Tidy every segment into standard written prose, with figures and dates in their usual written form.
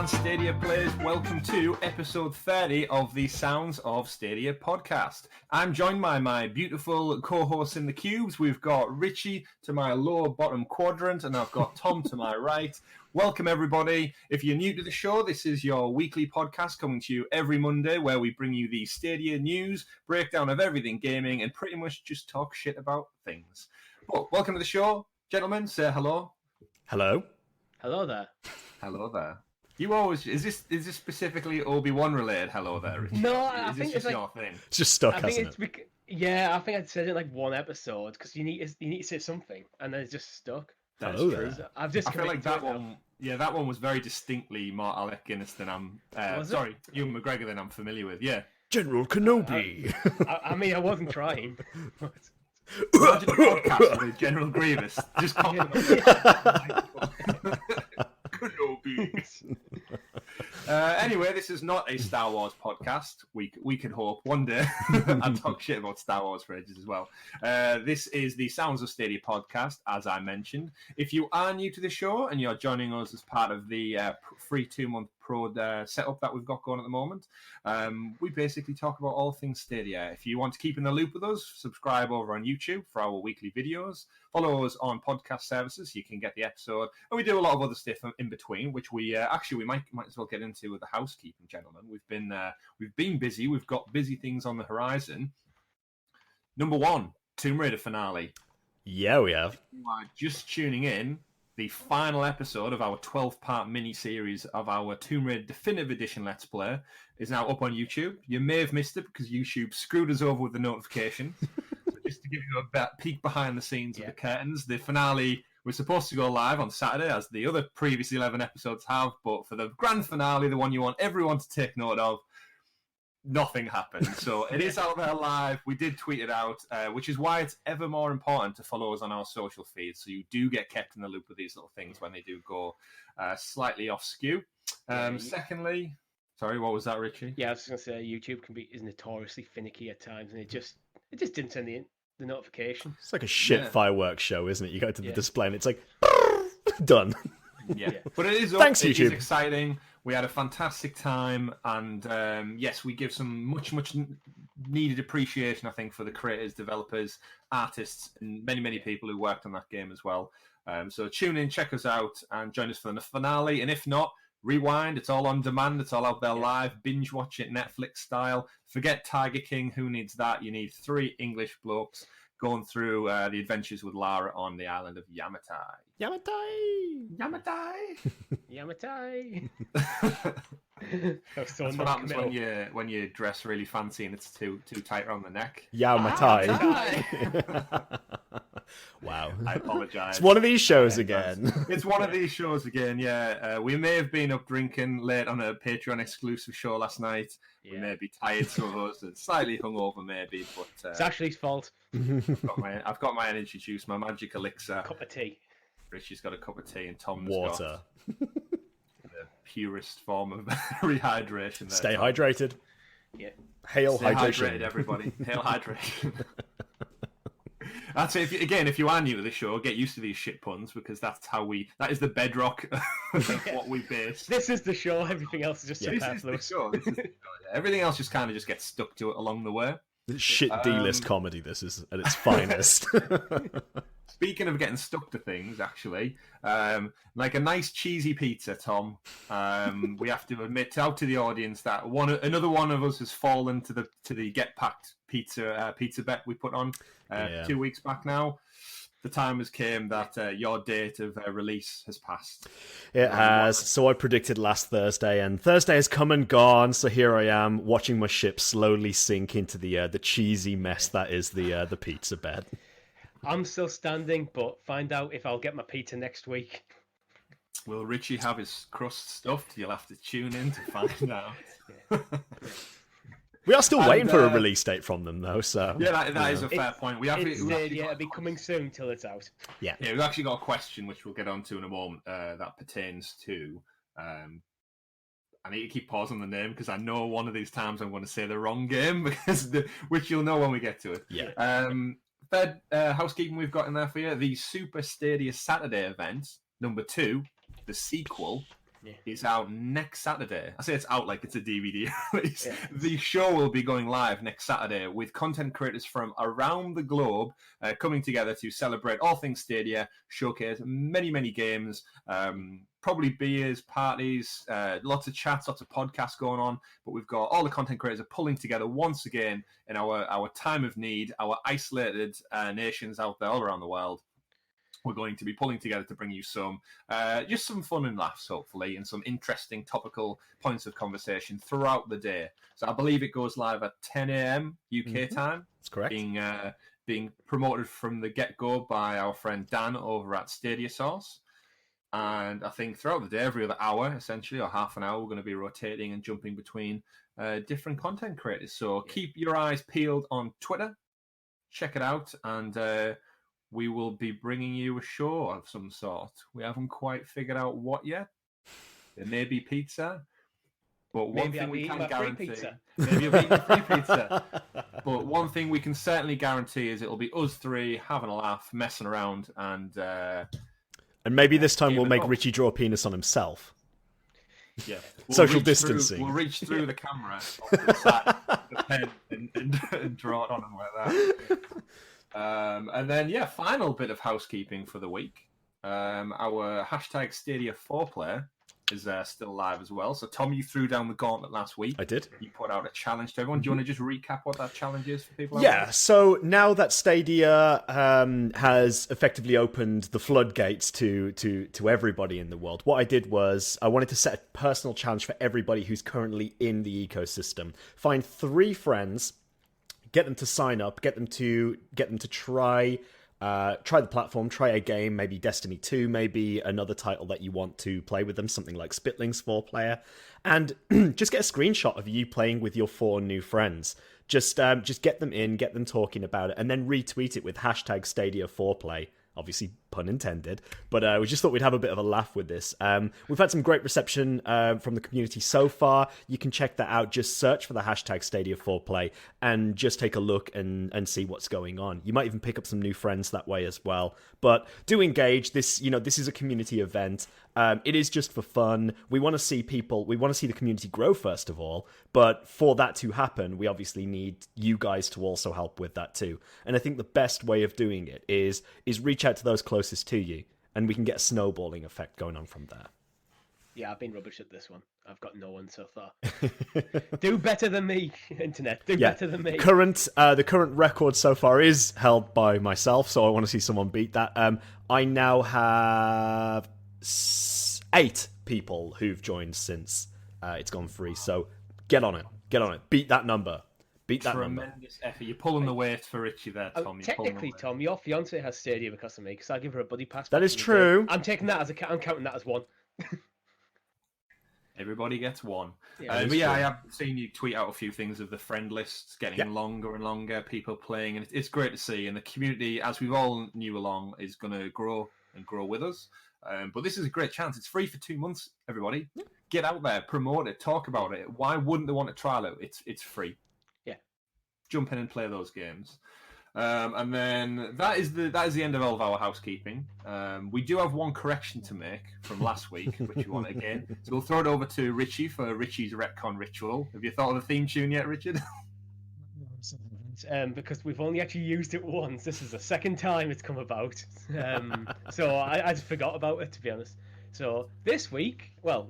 and Stadia players, welcome to episode 30 of the Sounds of Stadia podcast. I'm joined by my beautiful co-hosts in the cubes. We've got Richie to my lower bottom quadrant, and I've got Tom to my right. Welcome, everybody. If you're new to the show, this is your weekly podcast coming to you every Monday, where we bring you the Stadia news, breakdown of everything gaming, and pretty much just talk shit about things. But welcome to the show. Gentlemen, say hello. Hello. Hello there. Hello there. You always is this specifically Obi-Wan related? Hello there, Richie. No, I is think this it's just like, your thing? It's just stuck, I think hasn't it's it? yeah, I think I said it like one episode because you need to say something and then it's just stuck. That's Hello true. there. So I've just I feel like that committed to it one. Yeah, that one was very distinctly more Alec Guinness than I'm. Was it? Sorry, Ewan McGregor than I'm familiar with. Yeah. General Kenobi. now. I mean, I wasn't trying. Imagine a podcast with General Grievous. Just call him. Anyway, this is not a Star Wars podcast. We could hope one day I'd talk shit about Star Wars for ages as well. This is the Sounds of Stadia podcast, as I mentioned. If you are new to the show and you're joining us as part of the free 2-month pro setup that we've got going at the moment, we basically talk about all things Stadia. If you want to keep in the loop with us, subscribe over on YouTube for our weekly videos. Follow us on podcast services. You can get the episode, and we do a lot of other stuff in between, which we might as well get into with the housekeeping, gentlemen. We've been busy. We've got busy things on the horizon. Number one, Tomb Raider finale. Yeah, we have. If you are just tuning in, the final episode of our 12-part mini-series of our Tomb Raider Definitive Edition Let's Play is now up on YouTube. You may have missed it because YouTube screwed us over with the notification. So just to give you a peek behind the scenes of the curtains, the finale was supposed to go live on Saturday, as the other previous 11 episodes have, but for the grand finale, the one you want everyone to take note of, nothing happened. So it is out there live. We did tweet it out, which is why it's ever more important to follow us on our social feeds, so you do get kept in the loop with these little things when they do go slightly off skew. Secondly, sorry, what was that, Richie? Yeah, I was just gonna say YouTube is notoriously finicky at times, and it just didn't send the notification. It's like a shit fireworks show, isn't it? You go to the display and it's like, done. Yeah, but it is. Thanks, it YouTube. is exciting. We had a fantastic time, and yes, we give some much needed appreciation, I think, for the creators, developers, artists, and many people who worked on that game as well. So tune in, check us out, and join us for the finale. And if not, rewind. It's all on demand. It's all out there live. Binge watch it Netflix style. Forget Tiger King. Who needs that? You need 3 English blokes going through the adventures with Lara on the island of Yamatai. Yamatai. That's what happens when you dress really fancy and it's too tight around the neck. Yamatai. Wow. I apologise. It's one of these shows again. It's one of these shows again, yeah. We may have been up drinking late on a Patreon exclusive show last night. We may be tired, some of us, and slightly hungover maybe, but... it's actually his fault. I've got my energy juice, my magic elixir. Cup of tea. Richie's got a cup of tea and Tom's Water. got the purest form of rehydration. There, Stay Tom. hydrated. Yeah. Hail Stay hydration. hydrated, everybody. Hail hydration. That's it. If you are new to the show, get used to these shit puns, because that is the bedrock of what we base. This is the show. Everything else is just superfluous. This is the show. Everything else just kind of gets stuck to it along the way. Shit D-list comedy, this is at its finest. Speaking of getting stuck to things, actually, like a nice cheesy pizza, Tom, we have to admit out to the audience that another one of us has fallen to the Get Packed pizza bet we put on 2 weeks back now. The time has came that your date of release has passed. It has. So I predicted last Thursday, and Thursday has come and gone. So here I am, watching my ship slowly sink into the cheesy mess that is the pizza bed. I'm still standing, but find out if I'll get my pizza next week. Will Richie have his crust stuffed? You'll have to tune in to find out. We are still waiting for a release date from them, though. So yeah, that is a fair point. It'll be coming soon till it's out. Yeah, we've actually got a question which we'll get onto in a moment that pertains to. I need to keep pausing the name because I know one of these times I'm going to say the wrong game, which you'll know when we get to it. Yeah. Third housekeeping we've got in there for you: the Super Stadia Saturday event number 2, the sequel, is out next Saturday. I say it's out like it's a DVD release. Yeah. The show will be going live next Saturday with content creators from around the globe coming together to celebrate all things Stadia, showcase many, many games, probably beers, parties, lots of chats, lots of podcasts going on. But we've got all the content creators are pulling together once again in our time of need, our isolated nations out there all around the world. We're going to be pulling together to bring you just some fun and laughs, hopefully, and some interesting topical points of conversation throughout the day. So I believe it goes live at 10 a.m. UK time. That's correct. Being promoted from the get-go by our friend Dan over at Stadia Source. And I think throughout the day, every other hour, essentially, or half an hour, we're going to be rotating and jumping between different content creators. So keep your eyes peeled on Twitter. Check it out, and we will be bringing you a show of some sort. We haven't quite figured out what yet. There may be pizza, but one thing we can guarantee... Maybe you'll be eating free pizza. But one thing we can certainly guarantee is it'll be us three having a laugh, messing around, and maybe this time we'll make Richie draw a penis on himself. Yeah, social distancing. We'll reach through the camera, off the side, the pen, and draw it on him like that. And then, final bit of housekeeping for the week. Our hashtag Stadia 4-player is still live as well. So, Tom, you threw down the gauntlet last week. I did. You put out a challenge to everyone. Do you want to just recap what that challenge is for people? So now that Stadia has effectively opened the floodgates to everybody in the world, what I did was I wanted to set a personal challenge for everybody who's currently in the ecosystem. Find 3 friends, get them to sign up, get them to try the platform, try a game, maybe Destiny 2, maybe another title that you want to play with them, something like Spitling's 4-player, and just get a screenshot of you playing with your 4 new friends. Just get them in, get them talking about it, and then retweet it with hashtag Stadia 4play. Obviously, pun intended, but we just thought we'd have a bit of a laugh with this. We've had some great reception from the community so far. You can check that out. Just search for the hashtag Stadia4Play and just take a look and see what's going on. You might even pick up some new friends that way as well. But do engage. This is a community event. It is just for fun. We want to see the community grow first of all. But for that to happen, we obviously need you guys to also help with that too. And I think the best way of doing it is reach out to those closest to you, and we can get a snowballing effect going on from there. Yeah, I've been rubbish at this one. I've got no one so far. Do better than me, internet. Do better than me. The current record so far is held by myself, so I want to see someone beat that. I now have 8 people who've joined since it's gone free. So get on it. Beat that number. Tremendous effort. You're pulling the weight for Richie there, Tom. Technically, Tom, your fiance has Stadia because of me, because I give her a buddy pass. That is true. I'm taking that I'm counting that as 1. Everybody gets 1. Yeah, but I have seen you tweet out a few things of the friend lists getting longer and longer, people playing, and it's great to see. And the community, as we've all knew along, is going to grow and grow with us. But this is a great chance. It's free for 2 months, everybody. Yeah. Get out there, promote it, talk about it. Why wouldn't they want to trial it? It's free. Yeah. Jump in and play those games. And then that is the end of all of our housekeeping. We do have one correction to make from last week, which we want again. So we'll throw it over to Richie for Richie's Retcon ritual. Have you thought of the theme tune yet, Richard? Because we've only actually used it once. This is the second time it's come about. So I just forgot about it, to be honest. So last week, our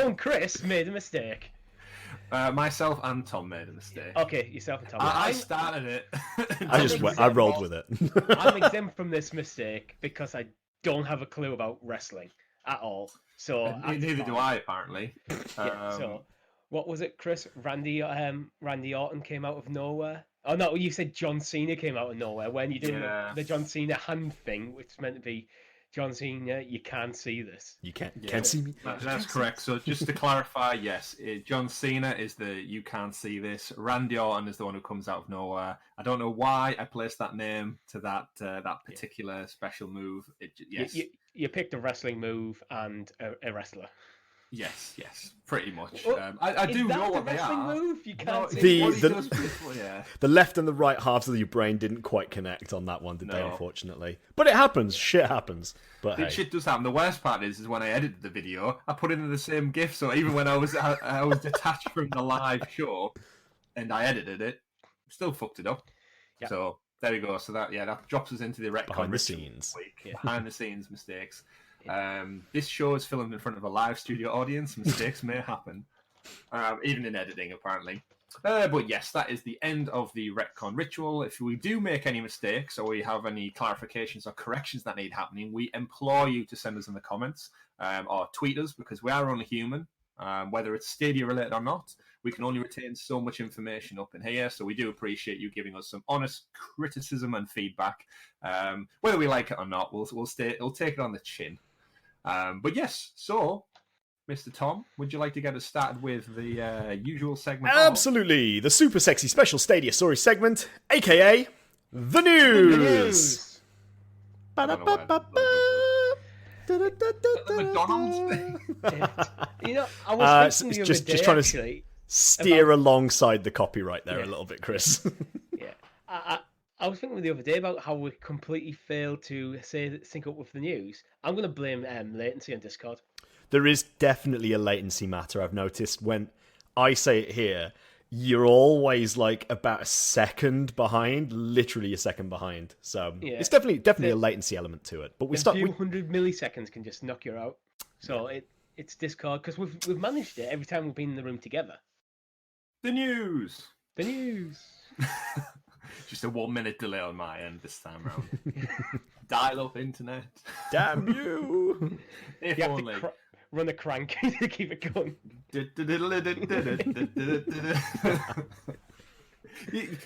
own Chris made a mistake. Myself and Tom made a mistake. Okay, yourself and Tom. I started it. I rolled with it. I'm exempt from this mistake because I don't have a clue about wrestling at all. So neither do I, apparently. So what was it, Chris? Randy Orton came out of nowhere. Oh no, you said John Cena came out of nowhere when you did the John Cena hand thing, which meant to be John Cena. You can't see this. You can't see me. That's correct. So just to clarify, yes, John Cena is the you can't see this. Randy Orton is the one who comes out of nowhere. I don't know why I placed that name to that particular special move. Yes, you picked a wrestling move and a wrestler. Yes, pretty much. Well, I do know what they are. Move? You can't the left and the right halves of your brain didn't quite connect on that one, did they? Unfortunately, but it happens. Shit happens. But hey. Shit does happen. The worst part is when I edited the video, I put it in the same GIF. So even when I was detached from the live show, and I edited it, still fucked it up. Yep. So there we go. So that drops us into the Retcon behind the scenes. Behind the scenes mistakes. This show is filmed in front of a live studio audience. Mistakes may happen, even in editing, apparently. But yes, that is the end of the Retcon ritual. If we do make any mistakes or we have any clarifications or corrections that need happening, we implore you to send us in the comments or tweet us, because we are only human. Whether it's Stadia related or not, we can only retain so much information up in here, so we do appreciate you giving us some honest criticism and feedback. Whether we like it or not, we'll take it on the chin. But yes, so Mr. Tom, would you like to get us started with the usual segment? Absolutely, the super sexy special Stadia story segment, aka the news. The McDonald's thing. I was thinking the other day, just trying to steer alongside the copyright there a little bit, Chris. I was thinking the other day about how we completely failed to sync up with the news. I'm going to blame latency on Discord. There is definitely a latency matter. I've noticed when I say it here, you're always like about a second behind, literally a second behind. So it's definitely a latency element to it. But a few hundred milliseconds can just knock you out. So it's Discord, because we've managed it every time we've been in the room together. The news. Just a 1 minute delay on my end this time round. Dial up internet. Damn you! If you only. Have to run a crank to keep it going.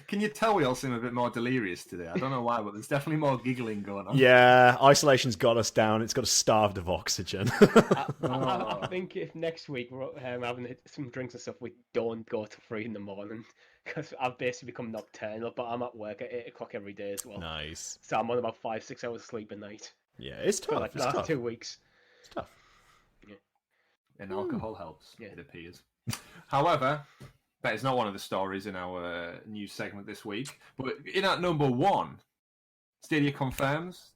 Can you tell we all seem a bit more delirious today? I don't know why, but there's definitely more giggling going on. Yeah, isolation's got us down. It's got us starved of oxygen. I think if next week we're having some drinks and stuff, we don't go to 3 in the morning, because I've basically become nocturnal, but I'm at work at 8 o'clock every day as well. Nice. So I'm on about 5-6 hours sleep a night. Yeah, it's tough. For like the last 2 weeks. It's tough. Yeah. And alcohol helps, it appears. However, that is not one of the stories in our news segment this week. But in at number 1, Stadia confirms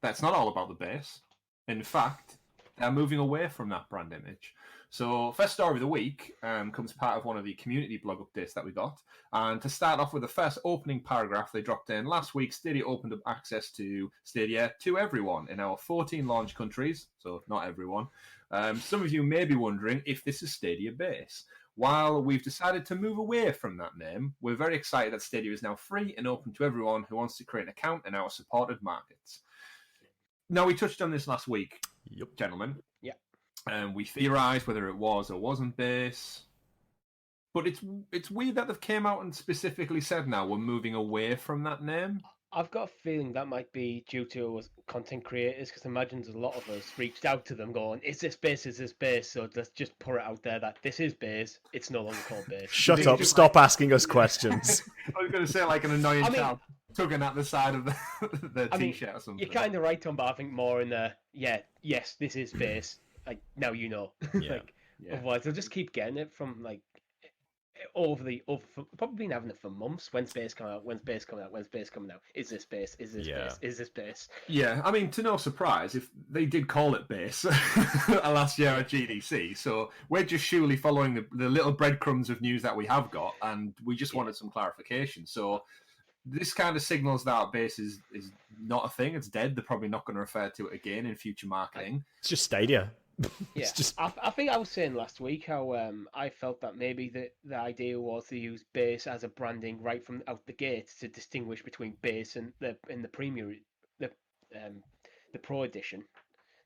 that's not all about the base. In fact, they're moving away from that brand image. So, first story of the week comes part of one of the community blog updates that we got. And to start off with the first opening paragraph they dropped in, last week Stadia opened up access to Stadia to everyone in our 14 launch countries, so not everyone. Some of you may be wondering if this is Stadia Base. While we've decided to move away from that name, we're very excited that Stadia is now free and open to everyone who wants to create an account in our supported markets. Now, we touched on this last week, gentlemen. Yeah. We theorised whether it was or wasn't base. But it's weird that they've came out and specifically said now we're moving away from that name. I've got a feeling that might be due to content creators, because imagine a lot of us reached out to them going, is this base? So let's just put it out there that this is base. It's no longer called base. Shut up. Stop asking us questions. I was going to say like an annoying child tugging at the side of the t-shirt or something. You're kind of right, Tom, but I think more in the, yes, this is base. Like, now you know. Yeah. Otherwise, they'll just keep getting it from like probably been having it for months. When's base coming out? When's base coming out? When's base coming out? Is this base? Is this base? Is this base? Yeah, I mean, to no surprise, if they did call it base last year at GDC, so we're just surely following the little breadcrumbs of news that we have got, and we just wanted some clarification. So this kind of signals that base is not a thing. It's dead. They're probably not going to refer to it again in future marketing. It's just Stadia. Yeah, I think I was saying last week how I felt that maybe the idea was to use base as a branding right from out the gate to distinguish between base and the premium, the pro edition,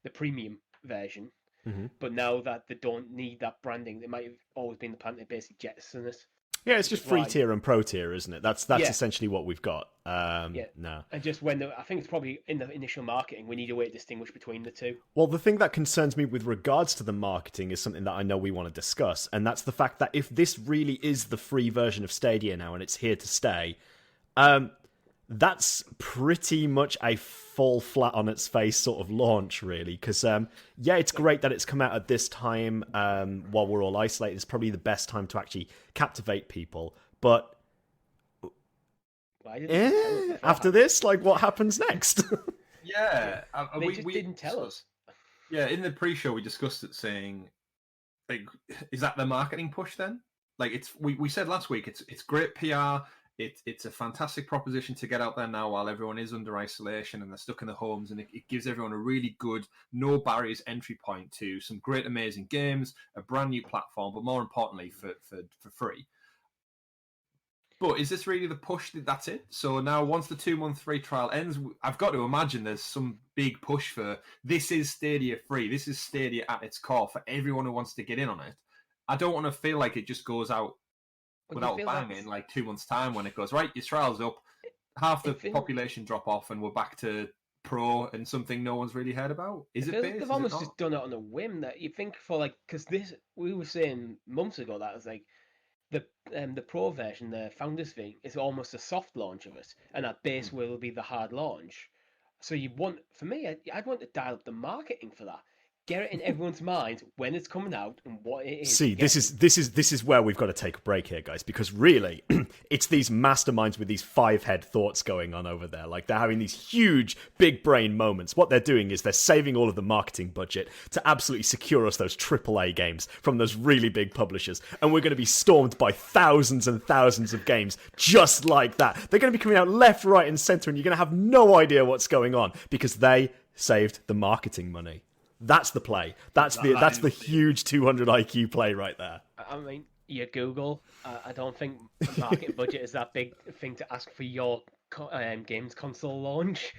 the premium version. Mm-hmm. But now that they don't need that branding, it might have always been the plan to basically jettison it. Yeah, it's just free tier and pro tier, isn't it? That's essentially what we've got. No. And just I think it's probably in the initial marketing, we need a way to distinguish between the two. Well, the thing that concerns me with regards to the marketing is something that I know we want to discuss, and that's the fact that if this really is the free version of Stadia now and it's here to stay, that's pretty much a fall flat on its face sort of launch, really. Because, yeah, it's great that it's come out at this time while we're all isolated. It's probably the best time to actually captivate people. But after this, like, what happens next? Yeah, they just didn't tell us. Yeah, in the pre-show we discussed it, saying, like, is that the marketing push then? Like, we said last week, it's great PR. It's a fantastic proposition to get out there now while everyone is under isolation and they're stuck in their homes, and it gives everyone a really good, no barriers entry point to some great, amazing games, a brand new platform, but more importantly, for free. But is this really the push? That's it? So now once the 2-month free trial ends, I've got to imagine there's some big push for this is Stadia free. This is Stadia at its core for everyone who wants to get in on it. I don't want to feel like it just goes out without a bang in like 2 months' time when it goes, right, your trial's up, half the population drop off and we're back to pro and something no one's really heard about. Is it base? They've almost just done it on a whim that you think for like, because this, we were saying months ago that was like, the pro version, the founders thing, is almost a soft launch of it, and that base will be the hard launch. So you want, for me, I'd want to dial up the marketing for that. Get it in everyone's mind when it's coming out and what it is. See, this is where we've got to take a break here, guys, because really, it's these masterminds with these 5-head thoughts going on over there. Like, they're having these huge, big brain moments. What they're doing is they're saving all of the marketing budget to absolutely secure us those AAA games from those really big publishers. And we're going to be stormed by thousands and thousands of games just like that. They're going to be coming out left, right, and center, and you're going to have no idea what's going on because they saved the marketing money. That's the play. That's the huge 200 IQ play right there. I mean, your Google. I don't think market budget is that big thing to ask for your games console launch.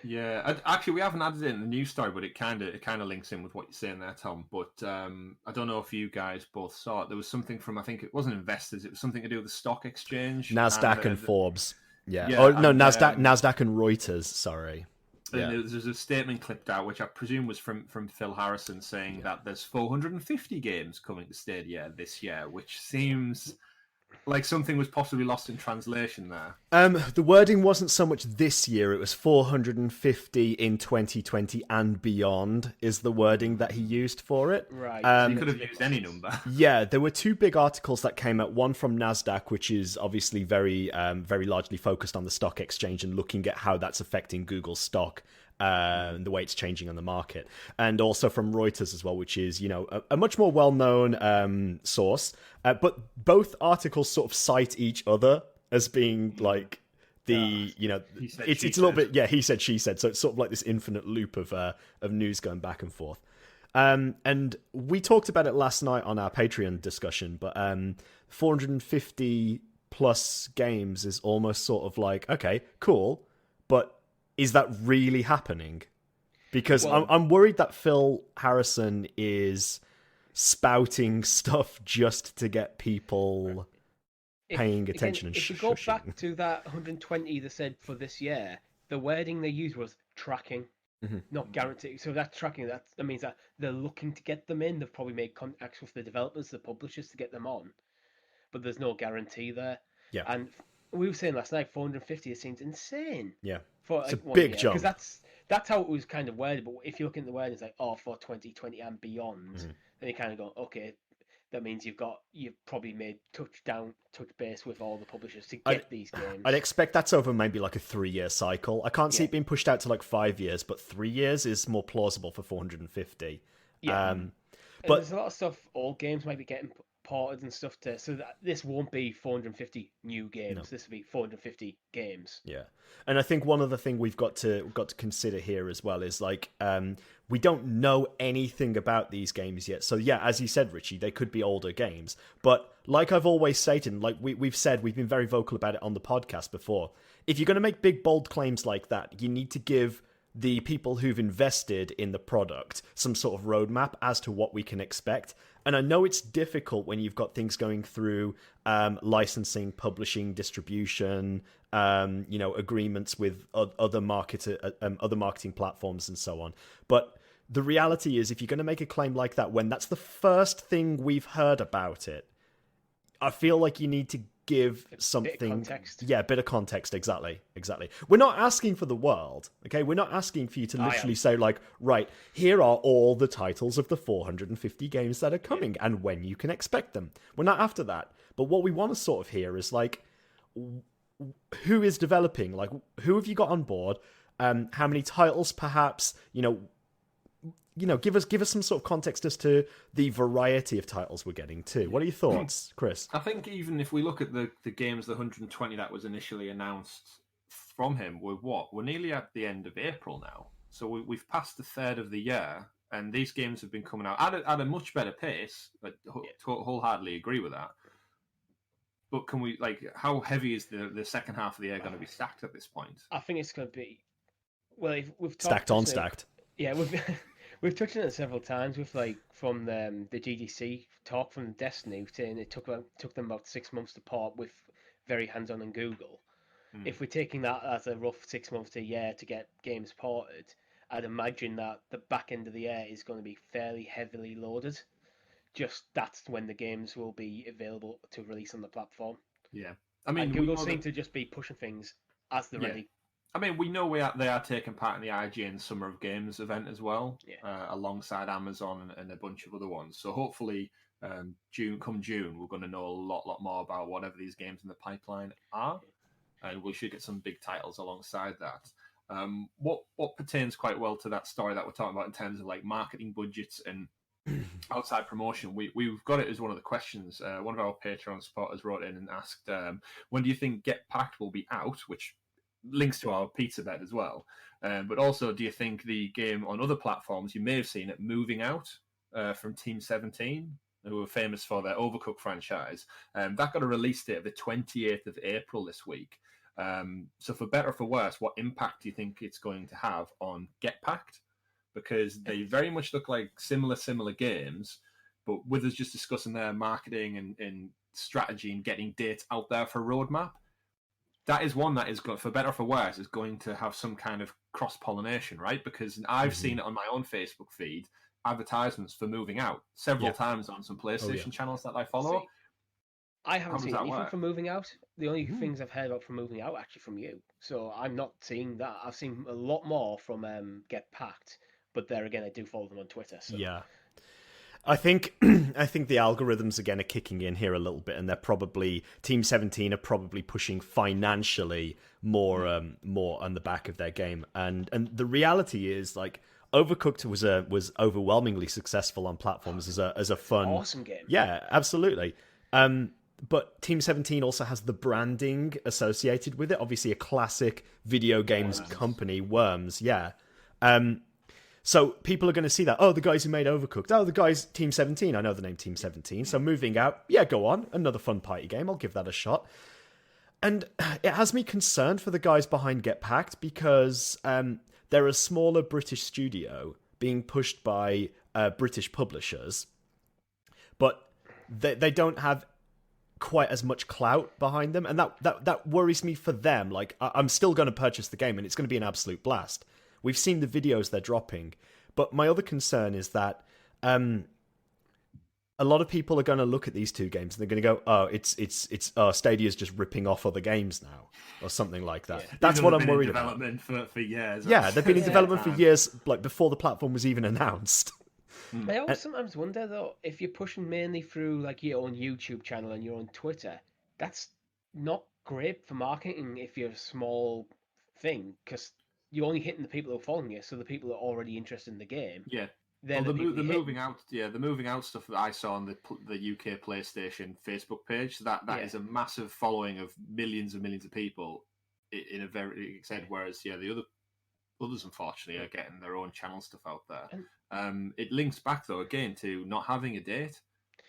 Yeah, actually, we haven't added it in the news story, but it kind of links in with what you're saying there, Tom. But I don't know if you guys both saw it. There was something from, I think it wasn't investors. It was something to do with the stock exchange, Nasdaq and Forbes. Yeah. Oh no, Nasdaq and Reuters. Sorry. Yeah. There's a statement clipped out, which I presume was from Phil Harrison, saying that there's 450 games coming to Stadia this year, which seems like something was possibly lost in translation there. The wording wasn't so much this year, it was 450 in 2020 and beyond is the wording that he used for it. Right. So he could have used any number. Yeah, there were two big articles that came out, one from Nasdaq, which is obviously very largely focused on the stock exchange and looking at how that's affecting Google's stock. The way it's changing on the market, and also from Reuters as well, which is, you know, a much more well-known source. But both articles sort of cite each other as being like the, you know, it's a little bit, yeah, he said, she said. So it's sort of like this infinite loop of news going back and forth. And we talked about it last night on our Patreon discussion, but 450 plus games is almost sort of like, okay, cool, but is that really happening? Because I'm worried that Phil Harrison is spouting stuff just to get people paying attention and if you go back to that 120 they said for this year, the wording they used was tracking, not guaranteed. So that's tracking. That means that they're looking to get them in. They've probably made contacts with the developers, the publishers, to get them on, but there's no guarantee there. Yeah, and we were saying last night, 450. It seems insane. Yeah. For it's a big jump. Because that's how it was kind of worded. But if you look in the word, it's like, for 2020 and beyond, then you kind of go, okay, that means you've probably made touch base with all the publishers to get these games. I'd expect that's over maybe like a 3-year cycle. I can't see it being pushed out to like 5 years, but 3 years is more plausible for 450. Yeah. But there's a lot of stuff. Old games might be getting ported and stuff so that this won't be 450 new games. No. This will be 450 games. Yeah, and I think one other thing we've got to consider here as well is like we don't know anything about these games yet. So yeah, as you said, Richie, they could be older games, but like I've always stated, like we've said, we've been very vocal about it on the podcast before. If you're going to make big bold claims like that, you need to give the people who've invested in the product some sort of roadmap as to what we can expect. And I know it's difficult when you've got things going through licensing, publishing, distribution, agreements with other marketing platforms and so on. But the reality is, if you're going to make a claim like that, when that's the first thing we've heard about it, I feel like you need to give something, a bit of context. Exactly. We're not asking for the world, okay? We're not asking for you to literally say like, right, here are all the titles of the 450 games that are coming and when you can expect them. We're not after that. But what we want to sort of hear is like, who is developing? Like, who have you got on board? How many titles, perhaps? Give us some sort of context as to the variety of titles we're getting too. What are your thoughts, Chris? I think even if we look at the games, the 120 that was initially announced from him, we're nearly at the end of April now. So we've passed a third of the year, and these games have been coming out at a much better pace. I wholeheartedly agree with that. But can we, like, how heavy is the second half of the year going to be stacked at this point? I think it's going to be, well, if we've talked stacked on stacked. Yeah, we've touched on it several times with like from the GDC talk from Destiny, saying it took them about 6 months to port with very hands-on in Google. If we're taking that as a rough 6 months to a year to get games ported, I'd imagine that the back end of the year is going to be fairly heavily loaded. Just that's when the games will be available to release on the platform. Yeah, I mean, and Google seem to just be pushing things as they're ready. I mean, we know they are taking part in the IGN Summer of Games event as well, alongside Amazon and a bunch of other ones. So hopefully, June, we're going to know a lot more about whatever these games in the pipeline are, and we should get some big titles alongside that. What pertains quite well to that story that we're talking about in terms of like marketing budgets and outside promotion, we've got it as one of the questions. One of our Patreon supporters wrote in and asked, when do you think Get Packed will be out? Which links to our pizza bed as well. But also, do you think the game on other platforms, you may have seen it, Moving Out from Team 17, who are famous for their Overcooked franchise, that got a release date of the 28th of April this week. So for better or for worse, what impact do you think it's going to have on Get Packed? Because they very much look like similar games, but with us just discussing their marketing and strategy and getting dates out there for a roadmap, that is one that is, for better or for worse, is going to have some kind of cross-pollination, right? Because I've seen it on my own Facebook feed, advertisements for Moving Out several times on some PlayStation channels that I follow. See, I haven't seen anything from Moving Out. The only things I've heard about from Moving Out actually from you. So I'm not seeing that. I've seen a lot more from Get Packed, but there again, I do follow them on Twitter. So. Yeah. I think the algorithms again are kicking in here a little bit, and they're probably Team 17 are probably pushing financially more on the back of their game, and the reality is like Overcooked was overwhelmingly successful on platforms as a fun, awesome game. Yeah, absolutely. But Team 17 also has the branding associated with it. Obviously, a classic video games company, Worms. Yeah. So people are going to see that. Oh, the guys who made Overcooked. Oh, the guys, Team 17. I know the name Team 17. So Moving Out. Yeah, go on. Another fun party game. I'll give that a shot. And it has me concerned for the guys behind Get Packed because they're a smaller British studio being pushed by British publishers. But they don't have quite as much clout behind them. And that worries me for them. Like, I'm still going to purchase the game and it's going to be an absolute blast. We've seen the videos they're dropping, but my other concern is that a lot of people are going to look at these two games and they're going to go, "Oh, it's Stadia's just ripping off other games now," or something like that. Yeah. That's what I'm worried about. Development for years. Yeah, they've been in development for years, like before the platform was even announced. I always sometimes wonder though, if you're pushing mainly through like your own YouTube channel and your own Twitter, that's not great for marketing if you're a small thing, because you're only hitting the people who are following you, so the people who are already interested in the game. Yeah. Well, the moving out stuff that I saw on the UK PlayStation Facebook page, that is a massive following of millions and millions of people in a very extent. Whereas the others unfortunately are getting their own channel stuff out there. It links back though again to not having a date.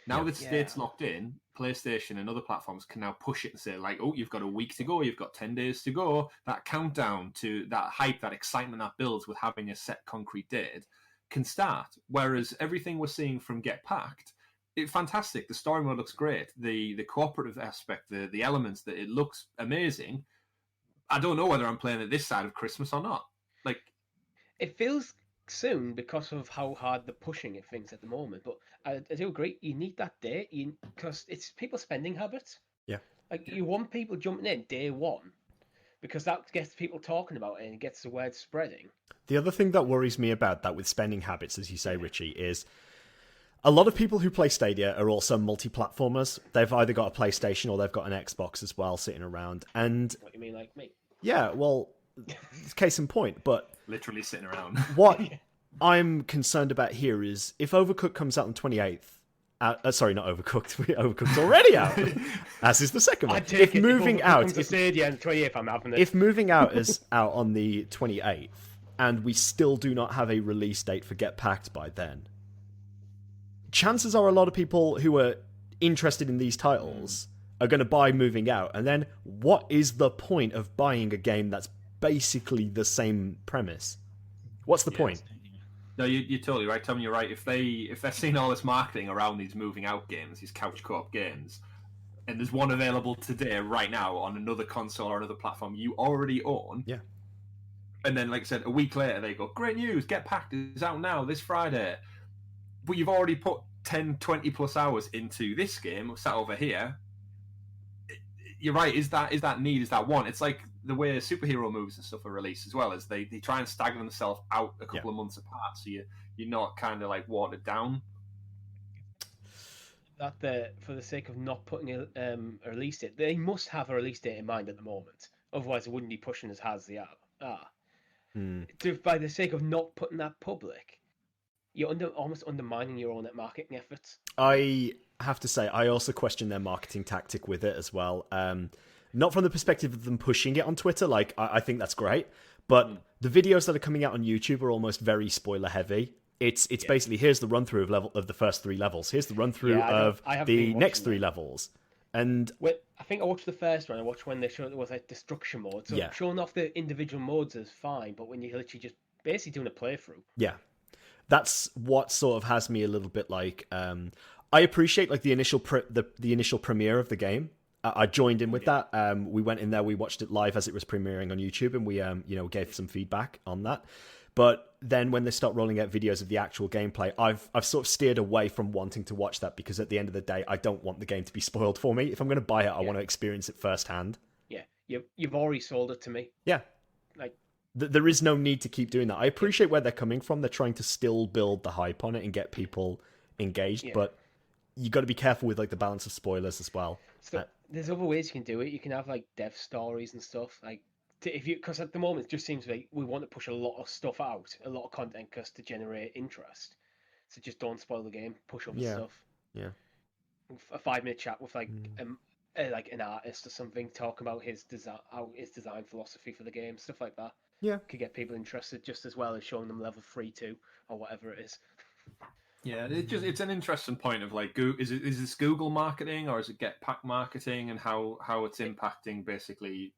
Now that date's locked in, PlayStation and other platforms can now push it and say, like, oh, you've got a week to go, you've got 10 days to go. That countdown to that hype, that excitement that builds with having a set concrete date can start. Whereas everything we're seeing from Get Packed, it's fantastic. The story mode looks great. The cooperative aspect, the elements, that it looks amazing. I don't know whether I'm playing it this side of Christmas or not. Like, it feels soon because of how hard they're pushing at things at the moment, but I do agree, you need that date because it's people's spending habits. Yeah. Like, you want people jumping in day one because that gets people talking about it and it gets the word spreading. The other thing that worries me about that with spending habits, as you say, Richie, is a lot of people who play Stadia are also multi-platformers. They've either got a PlayStation or they've got an Xbox as well sitting around. And What you mean, like me? yeah, well, case in point. But literally sitting around. what I'm concerned about here is if Overcooked comes out on 28th. Sorry, not Overcooked. Overcooked's already out. As is the second one. If moving out, comes to Stadia on the 28th, I'm having it. If moving out is out on the 28th, and we still do not have a release date for Get Packed by then, chances are a lot of people who are interested in these titles are going to buy Moving Out, and then what is the point of buying a game that's basically the same premise? What's the point? No, you're totally right, Tom. You're right. If they're seeing all this marketing around these Moving Out games, these couch co-op games, and there's one available today, right now, on another console or another platform you already own, yeah. And then, like I said, a week later they go, "Great news! Get Packed is out now this Friday." But you've already put 10, 20 plus hours into this game, sat over here. You're right. Is that need? Is that want? It's like the way superhero movies and stuff are released as well. As they try and stagger themselves out a couple of months apart, so you're not kind of like watered down. That for the sake of not putting a release date, they must have a release date in mind at the moment. Otherwise, they wouldn't be pushing as hard as they are. By the sake of not putting that public, you're almost undermining your own marketing efforts. I have to say, I also question their marketing tactic with it as well. Not from the perspective of them pushing it on Twitter, like I think that's great, but the videos that are coming out on YouTube are almost very spoiler heavy. It's basically, here's the run through of the first 3 levels. Here's the run through of the next 3 levels. And I think I watched the first one. I watched when they showed it was like destruction mode. So showing off the individual modes is fine, but when you're literally just basically doing a playthrough. Yeah. That's what sort of has me a little bit like I appreciate like the initial initial premiere of the game. I joined in with that. We went in there, we watched it live as it was premiering on YouTube, and we gave some feedback on that. But then when they start rolling out videos of the actual gameplay, I've sort of steered away from wanting to watch that, because at the end of the day, I don't want the game to be spoiled for me. If I'm going to buy it, I want to experience it firsthand. Yeah, you've already sold it to me. Yeah. Like, there is no need to keep doing that. I appreciate where they're coming from. They're trying to still build the hype on it and get people engaged, but you got to be careful with like the balance of spoilers as well. So there's other ways you can do it. You can have like dev stories and stuff. Like, because at the moment it just seems like we want to push a lot of stuff out, a lot of content, just to generate interest. So just don't spoil the game. Push up stuff. Yeah. A 5-minute chat with like an artist or something, talk about his design philosophy for the game, stuff like that. Yeah, could get people interested just as well as showing them level 3 2 or whatever it is. Yeah, it's an interesting point of like, is this Google marketing or is it Get Packed marketing, and how it's impacting basically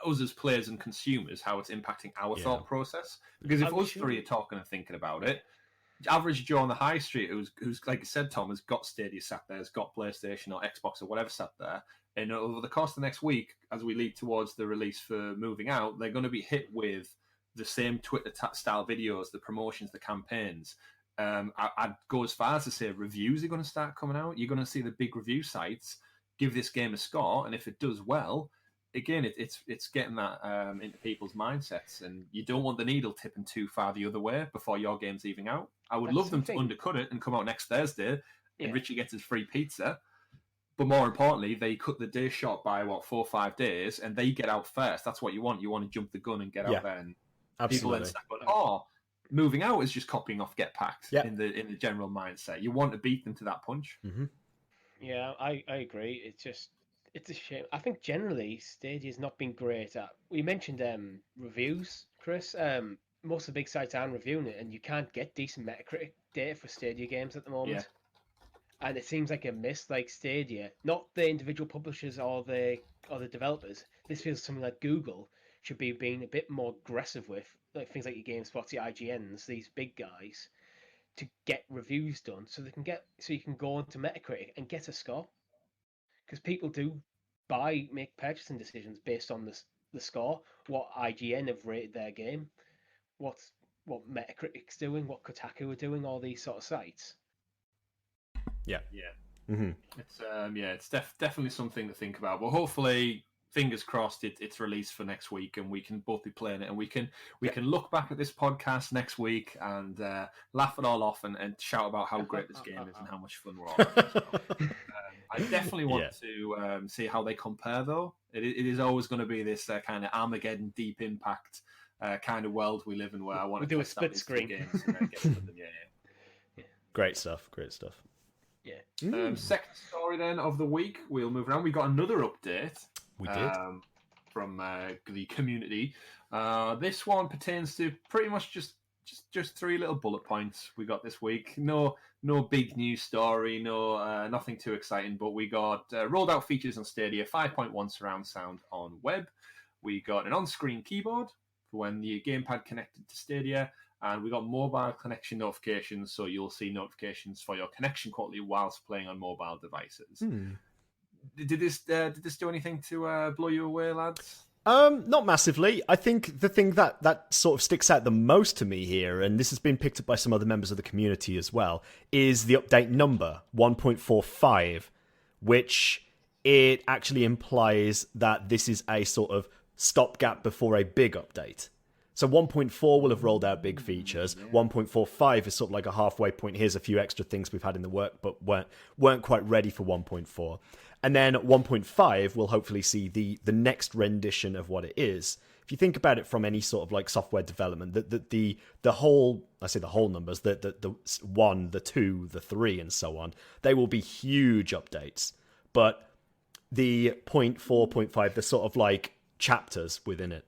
us as players and consumers, how it's impacting our thought process. Because if us three are talking and thinking about it, average Joe on the high street who's like I said, Tom, has got Stadia sat there, has got PlayStation or Xbox or whatever sat there, and over the course of the next week, as we lead towards the release for Moving Out, they're going to be hit with the same Twitter style videos, the promotions, the campaigns. I'd go as far as to say reviews are going to start coming out. You're going to see the big review sites give this game a score, and if it does well, again, it's getting that into people's mindsets, and you don't want the needle tipping too far the other way before your game's even out. I would love them to undercut it and come out next Thursday, and Richie gets his free pizza. But more importantly, they cut the day short by 4 or 5 days, and they get out first. That's what you want. You want to jump the gun and get out there, and people then start going, Moving Out is just copying off Get Packed in the general mindset. You want to beat them to that punch. Mm-hmm. Yeah, I agree. It's a shame. I think generally Stadia's not been great at. We mentioned reviews, Chris. Most of the big sites aren't reviewing it, and you can't get decent Metacritic data for Stadia games at the moment. Yeah. And it seems like a miss, like Stadia, not the individual publishers or the developers. This feels something like Google should be being a bit more aggressive with, like things like your GameSpots, your IGNs, these big guys, to get reviews done so you can go onto Metacritic and get a score. Because people do make purchasing decisions based on the score, what IGN have rated their game, what Metacritic's doing, what Kotaku are doing, all these sort of sites. Yeah. It's definitely something to think about. But hopefully, fingers crossed, it's released for next week, and we can both be playing it, and we can look back at this podcast next week and laugh it all off and shout about how great this game is and how much fun we're all having as well. I definitely want to see how they compare, though. It is always going to be this kind of Armageddon Deep Impact kind of world we live in, where I want to do a split screen. Games and get something, Great stuff. Yeah. Second story then of the week, we'll move around. We got another update. We did. From the community. This one pertains to pretty much just three little bullet points we got this week. No big news story, nothing too exciting, but we got rolled out features on Stadia, 5.1 surround sound on web. We got an on-screen keyboard for when the gamepad connected to Stadia, and we got mobile connection notifications, so you'll see notifications for your connection quality whilst playing on mobile devices. Did this do anything to blow you away, lads? Not massively. I think the thing that sort of sticks out the most to me here, and this has been picked up by some other members of the community as well, is the update number 1.45, which it actually implies that this is a sort of stopgap before a big update. So 1.4 will have rolled out big features. 1.45 is sort of like a halfway point. Here's a few extra things we've had in the work, but weren't quite ready for 1.4. And then 1.5 will hopefully see the next rendition of what it is. If you think about it from any sort of like software development, the whole, I say the whole numbers, the 1, the 2, the 3, and so on, they will be huge updates. But the 0.4, 0.5, they're sort of like chapters within it.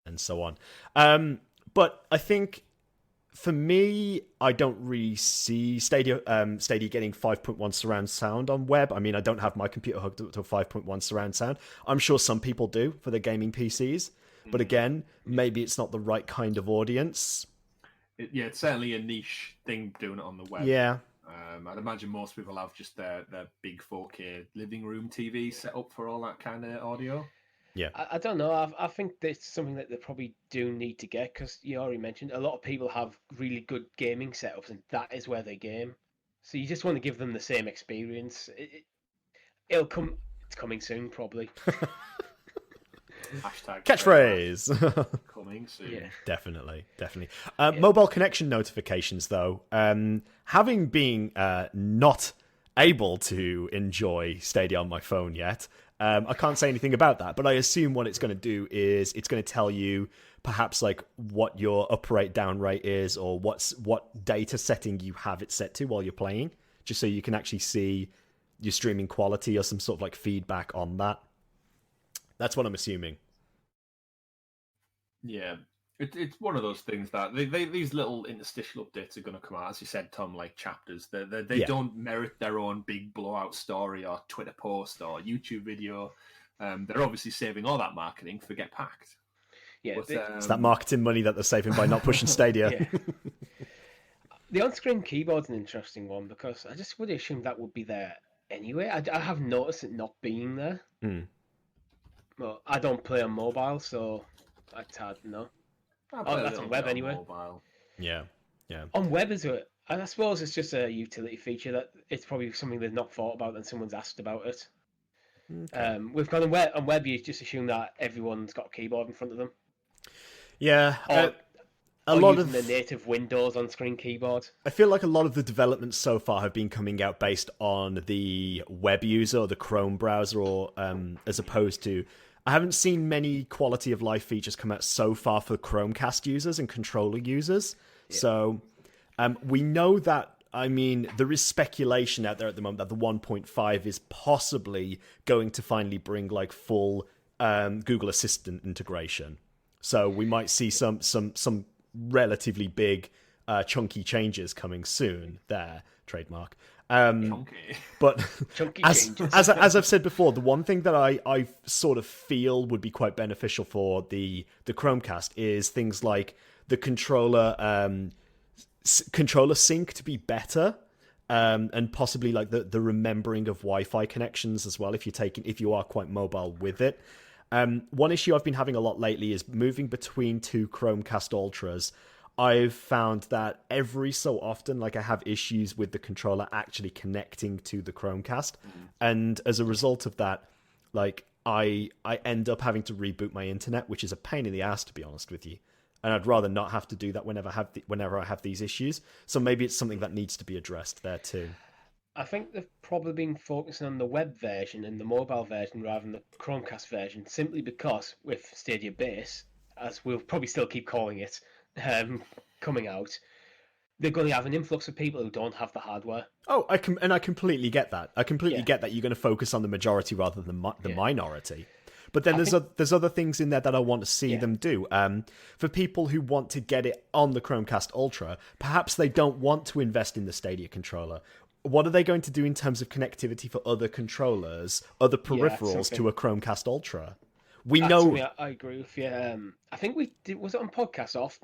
And so on. But I think for me, I don't really see Stadia getting 5.1 surround sound on web. I mean, I don't have my computer hooked up to 5.1 surround sound. I'm sure some people do for their gaming PCs. But again, maybe it's not the right kind of audience. It's certainly a niche thing doing it on the web. Yeah. I'd imagine most people have just their big 4K living room TV set up for all that kind of audio. Yeah, I don't know. I think that's something that they probably do need to get, because you already mentioned a lot of people have really good gaming setups, and that is where they game. So you just want to give them the same experience. It'll come. It's coming soon, probably. Hashtag catchphrase. Coming soon. Yeah. Definitely. Mobile connection notifications, though. Having been not able to enjoy Stadia on my phone yet, I can't say anything about that, but I assume what it's going to do is it's going to tell you perhaps like what your up rate, down rate is, or what data setting you have it set to while you're playing, just so you can actually see your streaming quality or some sort of like feedback on that. That's what I'm assuming. Yeah. It's one of those things that these little interstitial updates are going to come out, as you said, Tom, like chapters. They don't merit their own big blowout story or Twitter post or YouTube video. They're obviously saving all that marketing for Get Packed. Yeah, but, it's that marketing money that they're saving by not pushing Stadia. The on-screen keyboard's an interesting one, because I just would assume that would be there anyway. I have noticed it not being there. Well, I don't play on mobile, so it's hard to know. That's on web anyway. Mobile. Yeah. On web, is it? I suppose it's just a utility feature that it's probably something they've not thought about and someone's asked about it. Okay. We've got on web, you just assume that everyone's got a keyboard in front of them. Yeah. A lot of the native Windows on-screen keyboard. I feel like a lot of the developments so far have been coming out based on the web user or the Chrome browser, or as opposed to. I haven't seen many quality of life features come out so far for Chromecast users and controller users. Yeah. So we know that, I mean, there is speculation out there at the moment that the 1.5 is possibly going to finally bring like full Google Assistant integration. So we might see some relatively big chunky changes coming soon there. Trademark. But as I've said before, the one thing that I sort of feel would be quite beneficial for the Chromecast is things like the controller sync to be better, and possibly like the remembering of Wi-Fi connections as well if you are quite mobile with it. One issue I've been having a lot lately is moving between two Chromecast Ultras. I've found that every so often, like I have issues with the controller actually connecting to the Chromecast, and as a result of that, like I end up having to reboot my internet, which is a pain in the ass, to be honest with you. And I'd rather not have to do that whenever I have these issues. So maybe it's something that needs to be addressed there too. I think they've probably been focusing on the web version and the mobile version rather than the Chromecast version, simply because with Stadia Base, as we'll probably still keep calling it, coming out, they're going to have an influx of people who don't have the hardware. Oh, I completely get that. I completely get that you're going to focus on the majority rather than the minority. But then there's other things in there that I want to see them do. For people who want to get it on the Chromecast Ultra, perhaps they don't want to invest in the Stadia controller. What are they going to do in terms of connectivity for other controllers, other peripherals to a Chromecast Ultra? I agree with you. I think we did. Was it on podcast off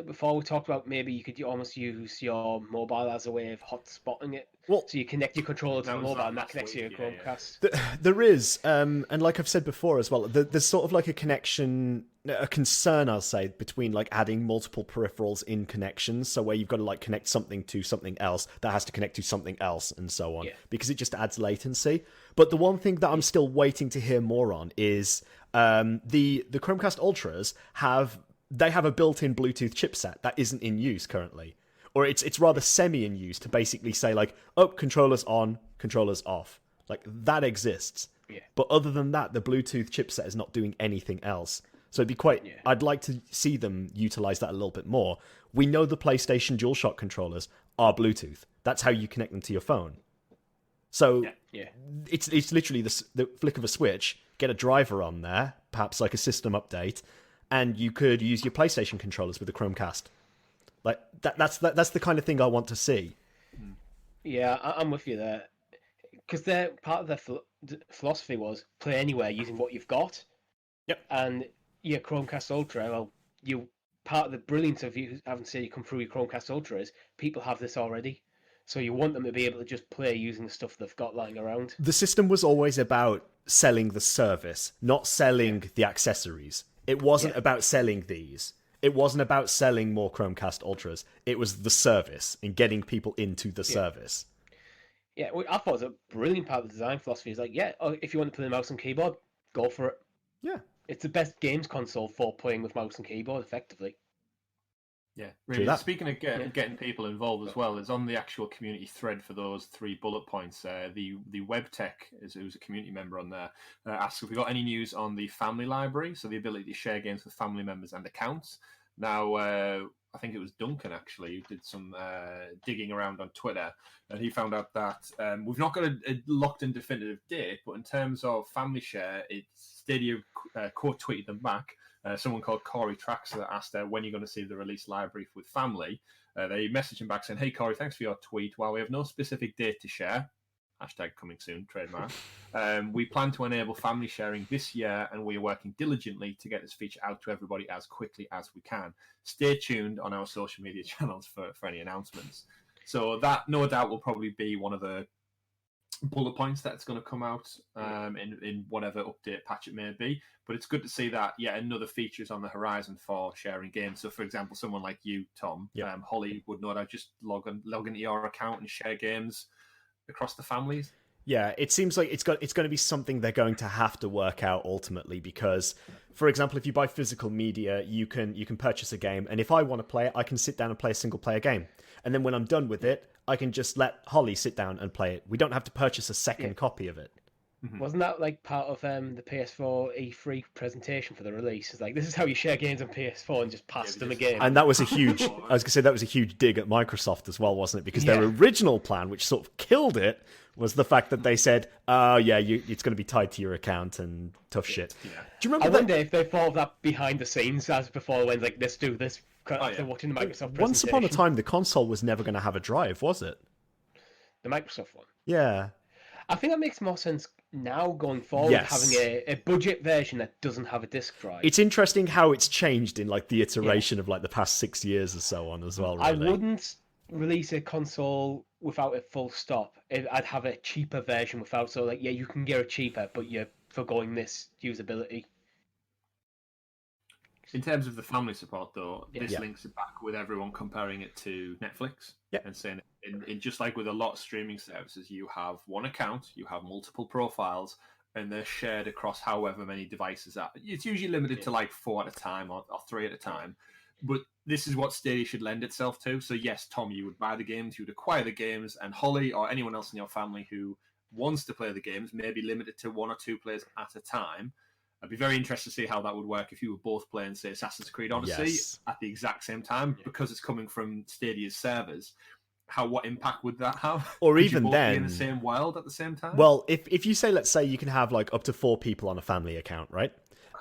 before we talked about maybe you could almost use your mobile as a way of hotspotting it. Well, so you connect your controller to the mobile and that connects to your Chromecast. There is, and like I've said before as well, there's sort of like a concern, I'll say, between like adding multiple peripherals in connections. So where you've got to like connect something to something else that has to connect to something else and so on, because it just adds latency. But the one thing that I'm still waiting to hear more on is the Chromecast Ultras have a built-in Bluetooth chipset that isn't in use currently. Or it's rather semi in use to basically say like, oh, controllers on, controllers off. Like that exists. Yeah. But other than that, the Bluetooth chipset is not doing anything else. So it'd be quite. Yeah. I'd like to see them utilize that a little bit more. We know the PlayStation DualShock controllers are Bluetooth. That's how you connect them to your phone. So it's literally the flick of a switch. Get a driver on there, perhaps like a system update, and you could use your PlayStation controllers with the Chromecast. Like that's the kind of thing I want to see. Yeah, I'm with you there, because their part of their philosophy was play anywhere using what you've got. Yep. And your Chromecast Ultra, well, part of the brilliance of you having Stadia come through your Chromecast Ultra is people have this already, so you want them to be able to just play using the stuff they've got lying around. The system was always about selling the service, not selling the accessories. It wasn't about selling these. It wasn't about selling more Chromecast Ultras. It was the service and getting people into the service. Yeah, I thought it was a brilliant part of the design philosophy. It's like, if you want to play the mouse and keyboard, go for it. Yeah. It's the best games console for playing with mouse and keyboard, effectively. Yeah, really. Speaking of getting people involved as well, is on the actual community thread for those 3 bullet points. The WebTech, who's a community member on there, asks if we got any news on the family library, so the ability to share games with family members and accounts. Now, I think it was Duncan actually who did some digging around on Twitter, and he found out that we've not got a locked-in definitive date, but in terms of family share, Stadia quote tweeted them back. Someone called Corey Traxler asked when you're going to see the release library with family. They messaged him back saying, "Hey Corey, thanks for your tweet. While we have no specific date to share, hashtag coming soon, trademark, we plan to enable family sharing this year, and we are working diligently to get this feature out to everybody as quickly as we can. Stay tuned on our social media channels for any announcements." So that, no doubt, will probably be one of the bullet points that's going to come out in whatever update patch it may be. But it's good to see that another feature is on the horizon for sharing games. So for example, someone like you, Tom, Holly would know that just log into your account and share games across the families. Yeah, it seems like it's going to be something they're going to have to work out ultimately, because, for example, if you buy physical media, you can purchase a game, and if I want to play it, I can sit down and play a single player game, and then when I'm done with it, I can just let Holly sit down and play it. We don't have to purchase a second copy of it. Mm-hmm. Wasn't that like part of the PS4 E3 presentation for the release? It's like, this is how you share games on PS4 and just pass them a game. And that was a huge, I was going to say, that was a huge dig at Microsoft as well, wasn't it? Because their original plan, which sort of killed it, was the fact that they said, it's going to be tied to your account and tough shit. Yeah. Do you remember I wonder if they thought of that behind the scenes as before, when like, let's do this after watching the Microsoft presentation. Once upon a time, the console was never going to have a drive, was it? The Microsoft one? Yeah. I think that makes more sense now going forward, having a budget version that doesn't have a disk drive. It's interesting how it's changed in like the iteration of like the past 6 years or so on as well. Really. I wouldn't release a console without it full stop. I'd have a cheaper version without, so like you can get it cheaper, but you're forgoing this usability. In terms of the family support, though, this Yeah. links it back with everyone comparing it to Netflix and saying, in just like with a lot of streaming services, you have one account, you have multiple profiles, and they're shared across however many devices. It's usually limited to like 4 at a time or 3 at a time. But this is what Stadia should lend itself to. So yes, Tom, you would buy the games, you would acquire the games, and Holly or anyone else in your family who wants to play the games may be limited to 1 or 2 players at a time. I'd be very interested to see how that would work if you were both playing, say, Assassin's Creed Odyssey at the exact same time, because it's coming from Stadia's servers. What impact would that have? Or Could even you both then, be in the same world at the same time? Well, if you say, let's say you can have like up to 4 people on a family account, right?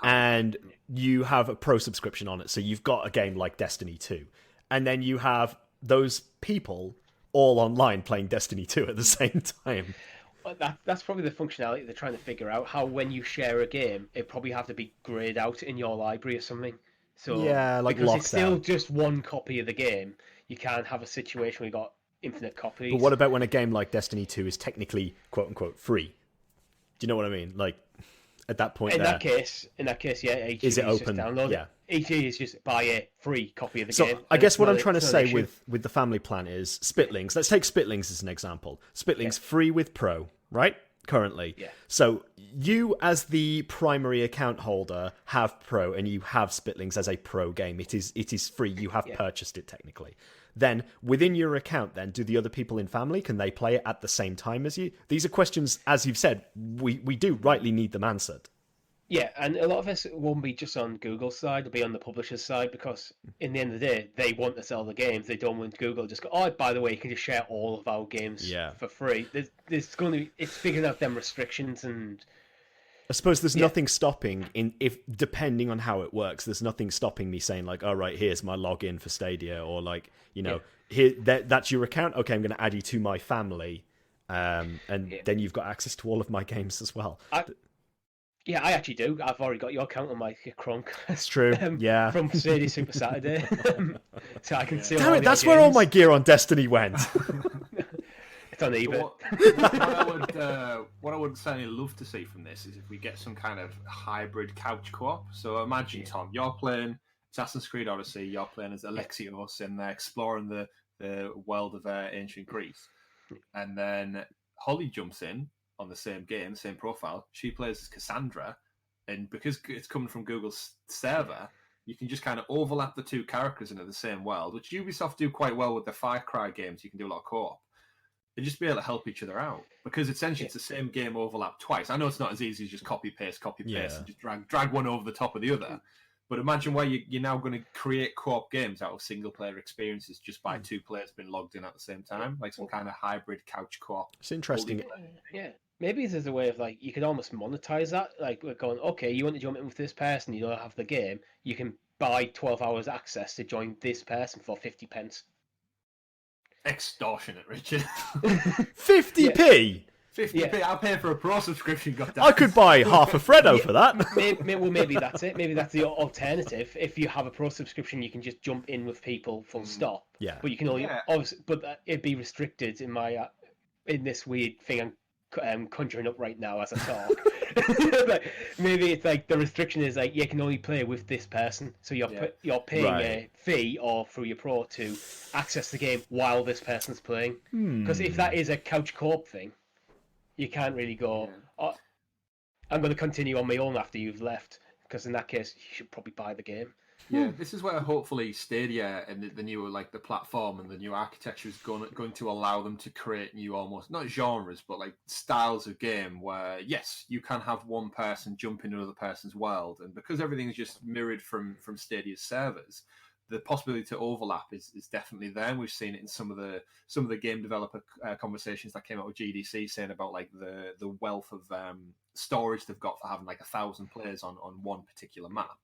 And you have a pro subscription on it, so you've got a game like Destiny 2, and then you have those people all online playing Destiny 2 at the same time. Well, that's probably the functionality they're trying to figure out. How when you share a game, it probably have to be grayed out in your library or something. So like because it's still lockdown. just one copy of the game, you can't have a situation where you got infinite copies. But what about when a game like Destiny 2 is technically quote unquote free? Do you know what I mean? Like at that point, in that case, yeah, HE is it open? Just download Yeah. it. HE is just buy a free copy of the So game. I guess what I'm trying to say with the family plan is Spitlings. Let's take Spitlings as an example. Spitlings free with Pro, right? Currently. Yeah. So you as the primary account holder have Pro and you have Spitlings as a Pro game. It is free. You have purchased it technically. Then within your account, then do the other people in family, can they play it at the same time as you? These are questions, as you've said, we do rightly need them answered. Yeah, and a lot of this won't be just on Google's side, it'll be on the publisher's side, because in the end of the day, they want to sell the games. They don't want Google to just go, oh, by the way, you can just share all of our games for free. There's going to be, it's figuring out them restrictions, and I suppose there's nothing stopping depending on how it works. There's nothing stopping me saying like, all right, here's my login for Stadia, or like, here that's your account. Okay, I'm going to add you to my family, and then you've got access to all of my games as well. I actually do. I've already got your account on my Chrome. That's true. From Stadia Super Saturday, so I can see. Damn it! That's where all my gear on Destiny went. It's on eBay. What I would certainly love to see from this is if we get some kind of hybrid couch co-op. So imagine, Tom, you're playing Assassin's Creed Odyssey. You're playing as Alexios and they're exploring the world of ancient Greece, and then Holly jumps in on the same game, same profile. She plays as Cassandra, and because it's coming from Google's server, you can just kind of overlap the two characters into the same world, which Ubisoft do quite well with the Far Cry games. You can do a lot of co-op. And just be able to help each other out, because essentially it's the same game overlap twice. I know it's not as easy as just copy paste, and just drag one over the top of the other. But imagine where you're now going to create co-op games out of single player experiences just by 2 players being logged in at the same time, like some kind of hybrid couch co-op. It's interesting. Yeah. Maybe there's a way of like you could almost monetize that. Like we're going, okay, you want to jump in with this person, you don't have the game, you can buy 12 hours access to join this person for 50 pence. Extortionate, Richard. 50p? 50p? I'll pay for a pro subscription, goddamn. I could buy half a Freddo for that. Maybe that's it. Maybe that's the alternative. If you have a pro subscription, you can just jump in with people full stop. Yeah. But you can only, obviously, but it'd be restricted in this weird thing I'm conjuring up right now as I talk. Like, maybe it's like the restriction is like you can only play with this person, so you're paying a fee or through your pro to access the game while this person's playing. Because if that is a couch co-op thing, you can't really go, oh, I'm going to continue on my own after you've left, because in that case you should probably buy the game. Yeah, this is where hopefully Stadia and the new the platform and the new architecture is going to allow them to create new, almost not genres, but like styles of game where yes, you can have one person jump into another person's world, and because everything's just mirrored from Stadia's servers, the possibility to overlap is definitely there. And we've seen it in some of the game developer conversations that came out with GDC, saying about like the wealth of storage they've got for having like 1,000 players on one particular map.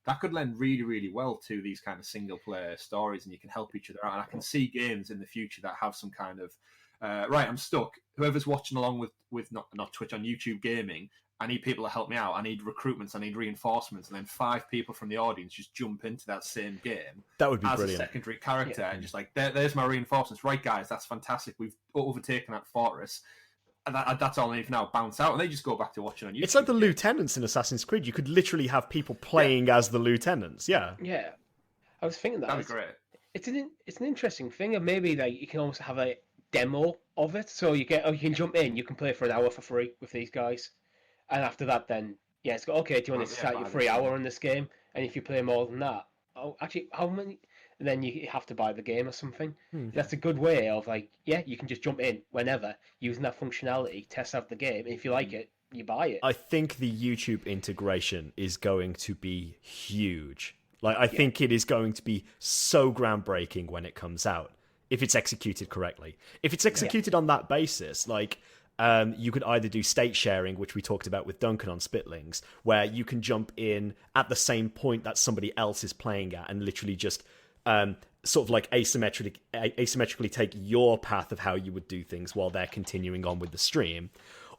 That could lend really, really well to these kind of single-player stories, and you can help each other out. And I can see games in the future that have some kind of, right, I'm stuck. Whoever's watching along with not Twitch, on YouTube gaming, I need people to help me out. I need recruitments. I need reinforcements. And then 5 people from the audience just jump into that same game. That would be as brilliant. A secondary character, and just like, there's my reinforcements. Right, guys, that's fantastic. We've overtaken that fortress. that's all they need now. Bounce out, and they just go back to watching on YouTube. It's like the lieutenants in Assassin's Creed. You could literally have people playing as the lieutenants. Yeah. Yeah. I was thinking that. That'd be great. It's an interesting thing, and maybe like you can almost have a demo of it. So you can jump in, you can play for an hour for free with these guys, and after that, then it's got okay. Do you want to start your free hour on this game? And if you play more than that, actually, how many? Then you have to buy the game or something. That's a good way of like, you can just jump in whenever using that functionality, test out the game, and if you like it, you buy it. I think the YouTube integration is going to be huge. Like, I think it is going to be so groundbreaking when it comes out, if it's executed correctly. If it's executed on that basis, like, you could either do state sharing, which we talked about with Duncan on Spitlings, where you can jump in at the same point that somebody else is playing at and literally just sort of like asymmetrically take your path of how you would do things while they're continuing on with the stream.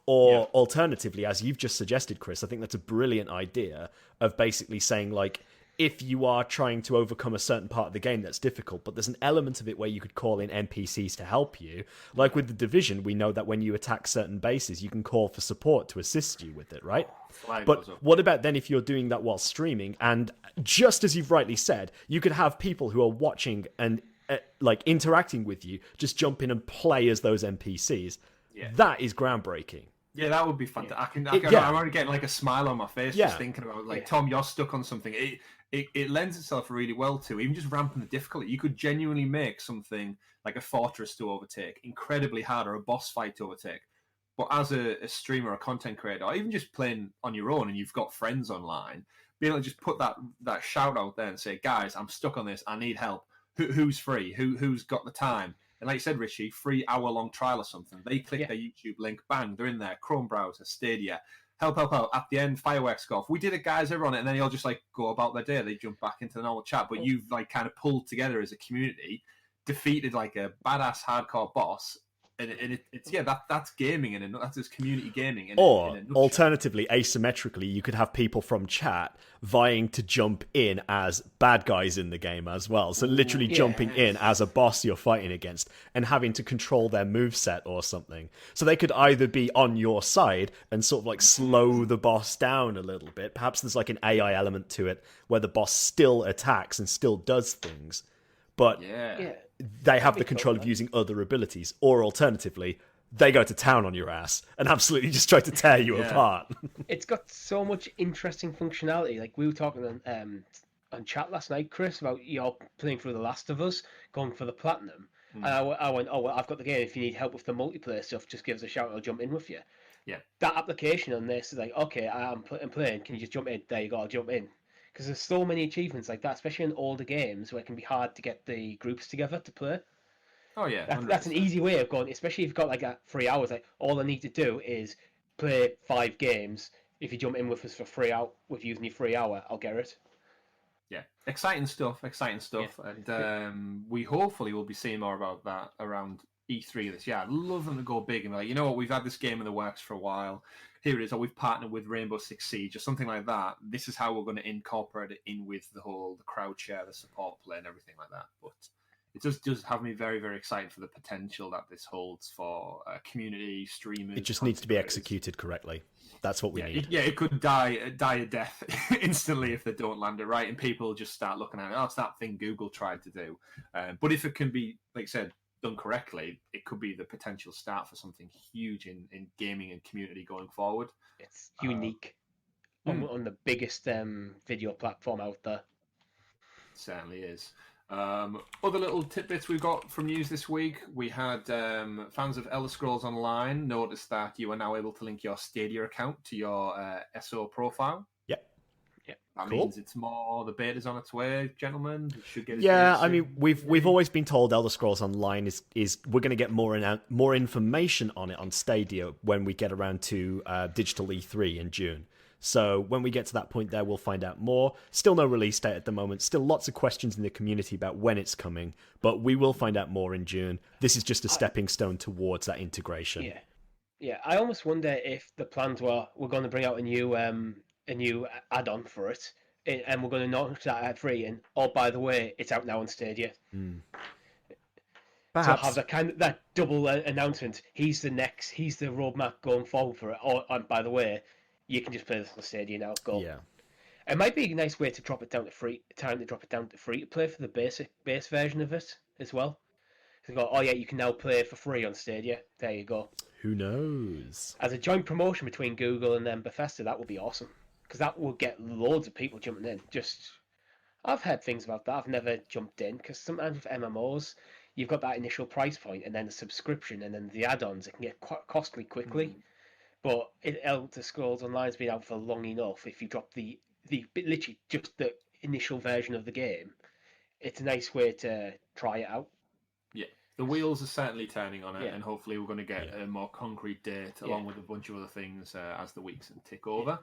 Or alternatively, as you've just suggested, Chris, I think that's a brilliant idea of basically saying, like, if you are trying to overcome a certain part of the game that's difficult, but there's an element of it where you could call in NPCs to help you. Like with The Division, we know that when you attack certain bases, you can call for support to assist you with it, right? But what about then if you're doing that while streaming? And just as you've rightly said, you could have people who are watching and like interacting with you just jump in and play as those NPCs. Yeah. That is groundbreaking. Yeah, that would be fantastic. I'm already getting like a smile on my face just thinking about like, Tom, you're stuck on something. It lends itself really well to even just ramping the difficulty. You could genuinely make something like a fortress to overtake incredibly hard, or a boss fight to overtake. But as a streamer or content creator, or even just playing on your own and you've got friends online, being able to just put that shout out there and say, guys, I'm stuck on this. I need help. Who's free? Who's got the time? And like you said, Richie, 3 hour-long trial or something. They click their YouTube link, bang, they're in there. Chrome browser, Stadia, help. At the end, fireworks go off. We did it, guys, everyone, and then they all just like go about their day. They jump back into the normal chat. But you've like kind of pulled together as a community, defeated like a badass hardcore boss. And that's gaming, and that's just community gaming. Or alternatively, asymmetrically, you could have people from chat vying to jump in as bad guys in the game as well. So literally jumping in as a boss you're fighting against and having to control their moveset or something. So they could either be on your side and sort of like slow the boss down a little bit. Perhaps there's like an AI element to it where the boss still attacks and still does things. But they have the control of using other abilities. Or alternatively, they go to town on your ass and absolutely just try to tear you apart. It's got so much interesting functionality. Like we were talking on chat last night, Chris, about you're playing through The Last of Us, going for the platinum. And I went, oh, well, I've got the game. If you need help with the multiplayer stuff, just give us a shout. I'll jump in with you. Yeah. That application on this is like, okay, I'm playing. Can you just jump in? There you go. I'll jump in. Because there's so many achievements like that, especially in older games where it can be hard to get the groups together to play. Oh yeah, that's an easy way of going. Especially if you've got like 3 hours. Like all I need to do is play 5 games. If you jump in with us for with using your free hour, I'll get it. Yeah, exciting stuff. And we hopefully will be seeing more about that around E3 this year. I'd love them to go big and be like, you know what, we've had this game in the works for a while. Here it is, or we've partnered with Rainbow Six Siege or something like that. This is how we're going to incorporate it in with the crowd share, the support play, and everything like that. But it does have me very, very excited for the potential that this holds for community streamers. It just needs to be executed correctly. That's what we need. It could die a death instantly if they don't land it right, and people just start looking at it. Oh, it's that thing Google tried to do. But if it can be, like I said, done correctly, it could be the potential start for something huge in gaming and community going forward. It's unique on the biggest video platform out there. It certainly is. Other little tidbits we've got from news this week. We had fans of Elder Scrolls Online notice that you are now able to link your Stadia account to your SO profile. That means it's more, the beta's on its way, gentlemen. It should get I mean, we've always been told Elder Scrolls Online is we're going to get more information on it on Stadia when we get around to Digital E3 in June. So when we get to that point there, we'll find out more. Still no release date at the moment. Still lots of questions in the community about when it's coming, but we will find out more in June. This is just a stepping stone towards that integration. Yeah. I almost wonder if the plans we're going to bring out a new add-on for it, and we're going to launch that at free. And by the way, it's out now on Stadia. Perhaps. to have that double announcement. He's the roadmap going forward for it. Oh, and by the way, you can just play this on Stadia now. Go. Yeah. It might be a nice way to drop it down to free to play for the base version of it as well. So go, oh yeah, you can now play for free on Stadia. There you go. Who knows? As a joint promotion between Google and then Bethesda, that would be awesome because that will get loads of people jumping in. I've heard things about that. I've never jumped in because sometimes with MMOs, you've got that initial price point and then the subscription and then the add-ons. It can get quite costly quickly. But Elder Scrolls Online's been out for long enough. If you drop the literally just the initial version of the game, it's a nice way to try it out. Yeah, the wheels are certainly turning on it, and hopefully we're going to get a more concrete date along with a bunch of other things as the weeks tick over.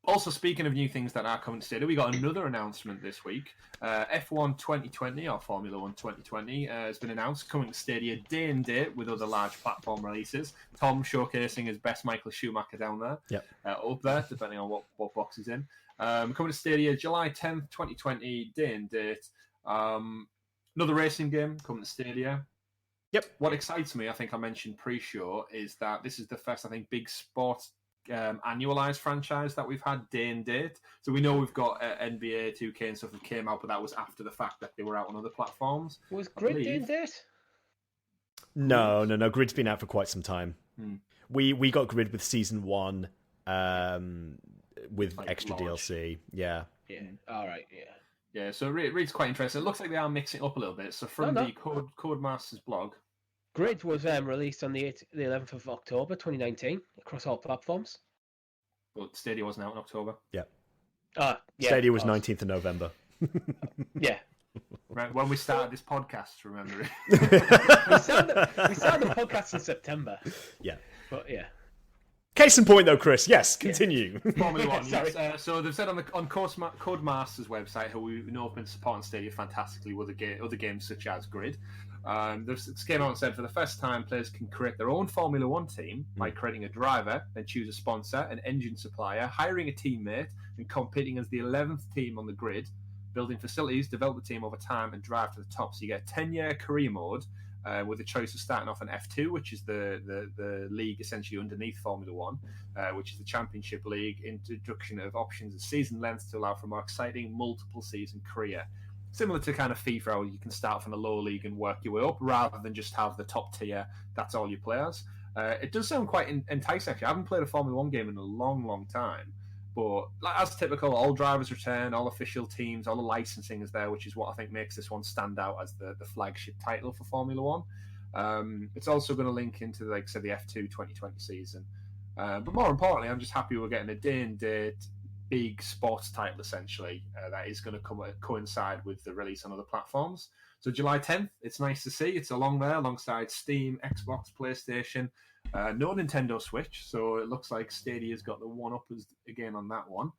Also, speaking of new things that are coming to Stadia, we got another announcement this week. F1 2020, or Formula 1 2020, has been announced, coming to Stadia day and date with other large platform releases. Tom showcasing his best Michael Schumacher down there, up there, depending on what box he's in. Coming to Stadia July 10th, 2020, day and date. Another racing game coming to Stadia. Yep. What excites me, I think I mentioned pre-show, is that this is the first, I think, big sports annualized franchise that we've had day and date. So we know we've got NBA 2K and stuff that came out, but that was after the fact that they were out on other platforms. Was Grid day and date? No. Grid's been out for quite some time. We got Grid with season 1 with like extra launch. DLC. Yeah. All right. Yeah, so it reads quite interesting. It looks like they are mixing up a little bit. So from the Codemasters blog, Grid was released on the 11th of October 2019 across all platforms. But Stadia wasn't out in October. Yeah. Stadia was 19th of November. Yeah. Right, when we started this podcast, remember it. we started the podcast in September. Yeah. But yeah. Case in point, though, Chris. Yes, continue. Formula 1, yes. So they've said on Codemasters' website, who we know have been supporting Stadia fantastically with other games such as Grid. They've came out and said for the first time, players can create their own Formula 1 team by creating a driver, then choose a sponsor, an engine supplier, hiring a teammate, and competing as the 11th team on the grid, building facilities, develop the team over time, and drive to the top. So you get a 10-year career mode, with the choice of starting off in F2, which is the league essentially underneath Formula 1, which is the Championship League, introduction of options of season length to allow for a more exciting multiple season career. Similar to kind of FIFA, where you can start from a lower league and work your way up, rather than just have the top tier, that's all your players. It does sound quite enticing, actually. I haven't played a Formula 1 game in a long, long time. But as typical, all drivers return, all official teams, all the licensing is there, which is what I think makes this one stand out as the flagship title for Formula 1. It's also going to link into, like I said, the F2 2020 season. But more importantly, I'm just happy we're getting a day-and-date big sports title, essentially, that is going to coincide with the release on other platforms. So July 10th, it's nice to see. It's along there, alongside Steam, Xbox, PlayStation. No Nintendo Switch, so it looks like Stadia's got the one-uppers again on that one.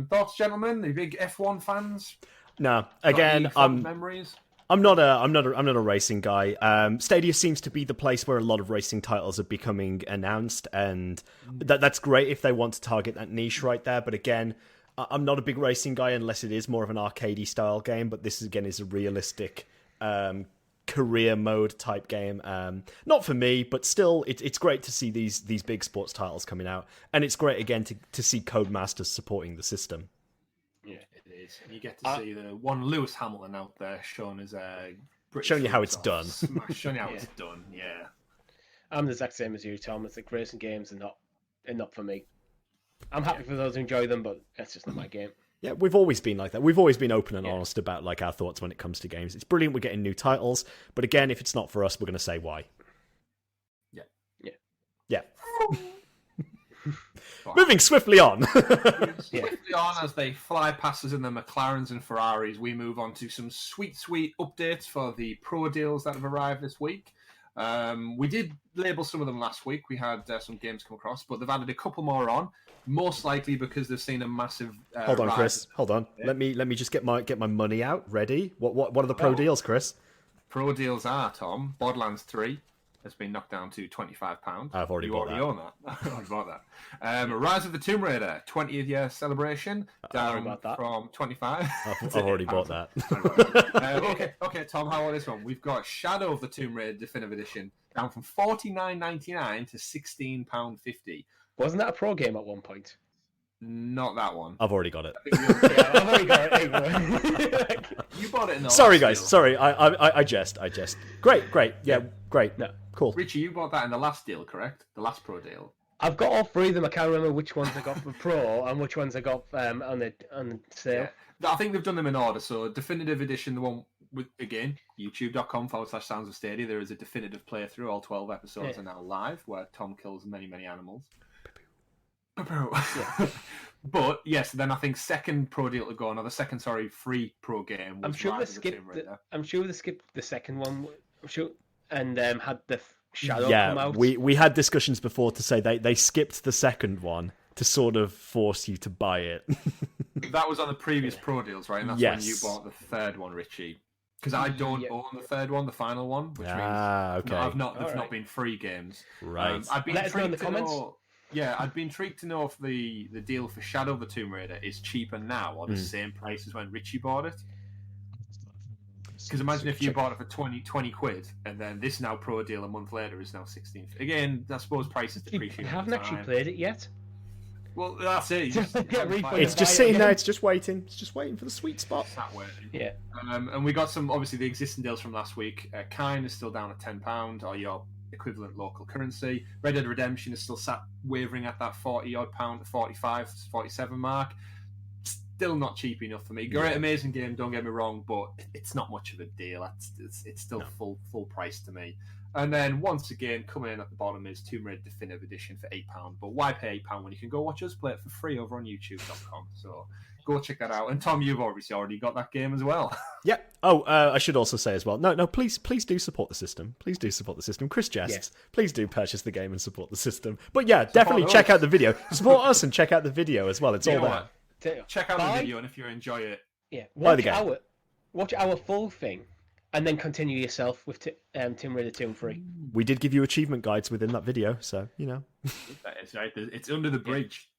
Thoughts, gentlemen? Are you big F1 fans? No, again, memories. I'm not a racing guy. Stadia seems to be the place where a lot of racing titles are becoming announced, and that's great if they want to target that niche right there. But again, I'm not a big racing guy unless it is more of an arcadey style game. But this again is a realistic career mode type game. Not for me, but still, it's great to see these big sports titles coming out, and it's great again to see Codemasters supporting the system. Yeah, it is. And you get to see the one Lewis Hamilton out there showing his showing you how it's done. Showing you how it's done. Yeah. I'm the exact same as you, Tom. It's like racing games are not for me. I'm happy for those who enjoy them, but that's just not my game. Yeah, we've always been like that. We've always been open and honest about like our thoughts when it comes to games. It's brilliant we're getting new titles, but again, if it's not for us, we're going to say why. Yeah. Moving swiftly on. Swiftly on as they fly past us in the McLarens and Ferraris, we move on to some sweet updates for the pro deals that have arrived this week. We did label some of them last week. We had some games come across, but they've added a couple more on. Most likely because they've seen a massive. Hold on, Chris. Hold on. Yeah. Let me just get my money out. Ready? What are the pro deals, Chris? Pro deals are, Tom, Borderlands 3, has been knocked down to £25. I've already bought that. You already own that. I've already bought that. Rise of the Tomb Raider 20th year celebration down from 25. I've already bought that. Okay, Tom, how about this one? We've got Shadow of the Tomb Raider Definitive Edition down from $49.99 to £16.50. Wasn't that a pro game at one point? Not that one. I've already got it. I've already got it. You bought it in the Sorry, guys. Deal. Sorry, I jest. Great. Yeah, great. No. Cool. Richie, you bought that in the last deal, correct? The last pro deal. I've got all three of them. I can't remember which ones I got for pro and which ones I got on the sale. Yeah. I think they've done them in order. So definitive edition, the one with, again, youtube.com/Sounds of Stadia. There is a definitive playthrough. All 12 episodes are now live, where Tom kills many animals. Yeah. But yes, then I think second pro deal to go, or the second free pro game. I'm sure they skipped the second one. I'm sure, and had the Shadow come out. we had discussions before to say they skipped the second one to sort of force you to buy it. That was on the previous pro deals, right? And that's when you bought the third one, Richie. Because I don't own the third one, the final one, which means I've not been free games. Right. I'd be Let us know in the intrigued comments. I'd be intrigued to know if the deal for Shadow of the Tomb Raider is cheaper now or the same price as when Richie bought it. Because imagine if you bought it for 20 quid, and then this now pro deal a month later is now 16. Again, I suppose prices depreciate. You haven't actually played it yet. Well, that's it. It's just sitting there. It's just waiting. It's just waiting for the sweet spot. Sat waiting. Yeah. And we got some, obviously, the existing deals from last week. Kine is still down at £10, or your equivalent local currency. Red Dead Redemption is still sat wavering at that 40-odd pound, 45, 47 mark. Still not cheap enough for me. Great, amazing game, don't get me wrong, but it's not much of a deal. It's still full price to me. And then once again, coming in at the bottom is Tomb Raider Definitive Edition for £8. But why pay £8 when you can go watch us play it for free over on YouTube.com? So go check that out. And Tom, you've obviously already got that game as well. Yeah. Oh, I should also say as well. No, please do support the system. Please do support the system. Chris jests. Yeah. Please do purchase the game and support the system. But yeah, definitely check out the video. Support us and check out the video as well. It's all there. Check out the video, and if you enjoy it, watch our full thing, and then continue yourself with Tomb Raider 2 and 3. We did give you achievement guides within that video, so you know. That is right. It's under the bridge.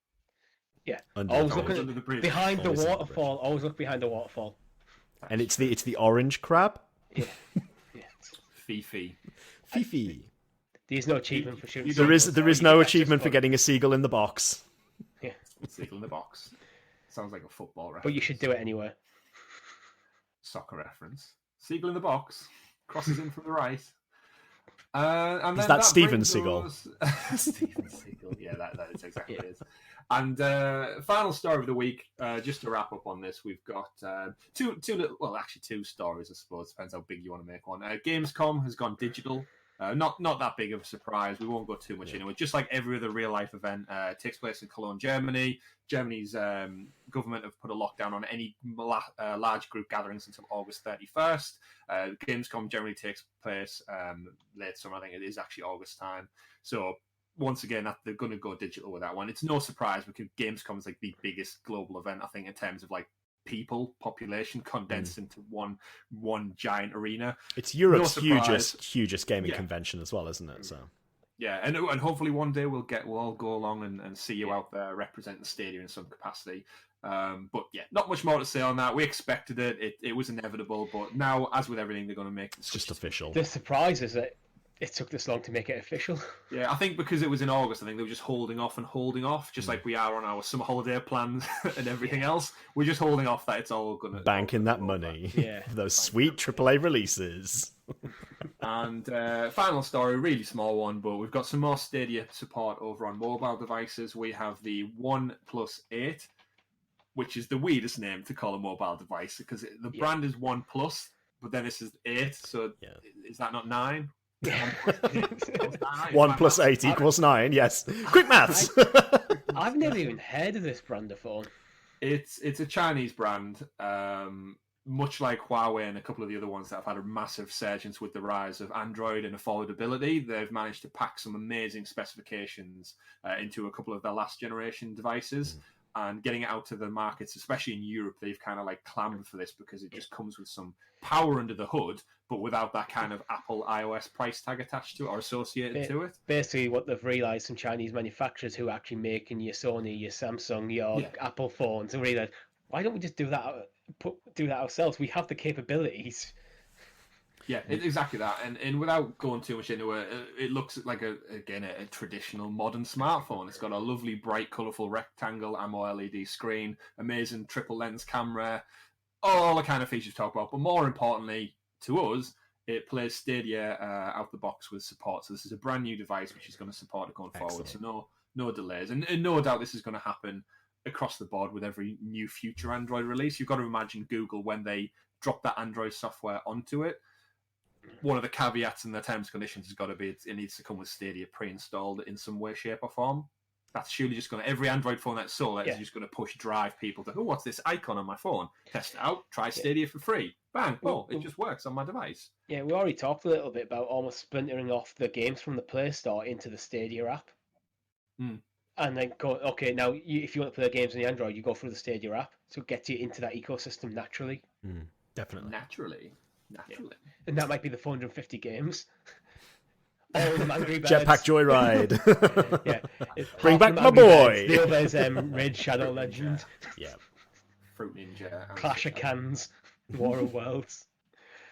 Yeah. Always look under the bridge. Behind the waterfall. Always look behind the waterfall. And it's the orange crab. Yeah. Fifi. There's no achievement for shooting. There is no achievement for getting a seagull in the box. Yeah. Seagull in the box. Sounds like a football reference. But you should do it anyway. Soccer reference. Seagull in the box. Crosses in from the right. And is that Steven Seagal? Steven Seagal. Yeah, that is exactly what it is. And final story of the week, just to wrap up on this, we've got two stories, I suppose. Depends how big you want to make one. Gamescom has gone digital. Not that big of a surprise. We won't go too much into it. Just like every other real-life event, it takes place in Cologne, Germany. Germany's government have put a lockdown on any large group gatherings until August 31st. Gamescom generally takes place late summer. I think it is actually August time. So once again, they're going to go digital with that one. It's no surprise because Gamescom is like the biggest global event, I think, in terms of like population condensed into one giant arena. It's Europe's hugest gaming convention as well, isn't it? So yeah, and hopefully one day we'll all go along and see you out there representing Stadia in some capacity. But yeah, not much more to say on that. We expected it. It was inevitable, but now, as with everything, they're going to make it just official. The surprise is that it took this long to make it official. Yeah, I think because it was in August, I think they were just holding off, just like we are on our summer holiday plans and everything else. We're just holding off that it's all going to... Banking that money. For those sweet AAA releases. And final story, really small one, but we've got some more Stadia support over on mobile devices. We have the OnePlus 8, which is the weirdest name to call a mobile device, because the brand is OnePlus, but then this is 8, so is that not 9? 1 plus 8 equals 9. Yes, quick maths. I've never even heard of this brand of phone. It's a Chinese brand, much like Huawei and a couple of the other ones that have had a massive surge with the rise of Android and affordability. They've managed to pack some amazing specifications into a couple of their last generation devices. and getting it out to the markets, especially in Europe, they've kind of like clamoured for this because it just comes with some power under the hood, but without that kind of Apple iOS price tag attached to it or associated to it. Basically, what they've realised, some Chinese manufacturers who are actually making your Sony, your Samsung, your Apple phones, and realised, why don't we just do that ourselves? We have the capabilities. Yeah, exactly that. And without going too much into it, it looks like a traditional modern smartphone. It's got a lovely, bright, colourful rectangle AMOLED screen, amazing triple lens camera, all the kind of features we talk about. But more importantly, to us, it plays Stadia out the box with support. So this is a brand new device which is going to support it going forward. So no delays. And no doubt this is going to happen across the board with every new future Android release. You've got to imagine Google, when they drop that Android software onto it, one of the caveats in the terms and conditions has got to be it needs to come with Stadia pre-installed in some way, shape, or form. That's surely just going to, every Android phone that's sold is just going to drive people to, what's this icon on my phone? Test it out, try Stadia for free. Bang, it just works on my device. Yeah, we already talked a little bit about almost splintering off the games from the Play Store into the Stadia app. And then go, okay, now if you want to play games on the Android, you go through the Stadia app. So it gets you into that ecosystem naturally. Definitely. Naturally. Yeah. And that might be the 450 games. All of them Angry Birds. Jetpack Joyride. Yeah. Bring back my boy. The others, Raid Shadow Legend. Yeah. Fruit Ninja. Clash of Cans. War of Worlds.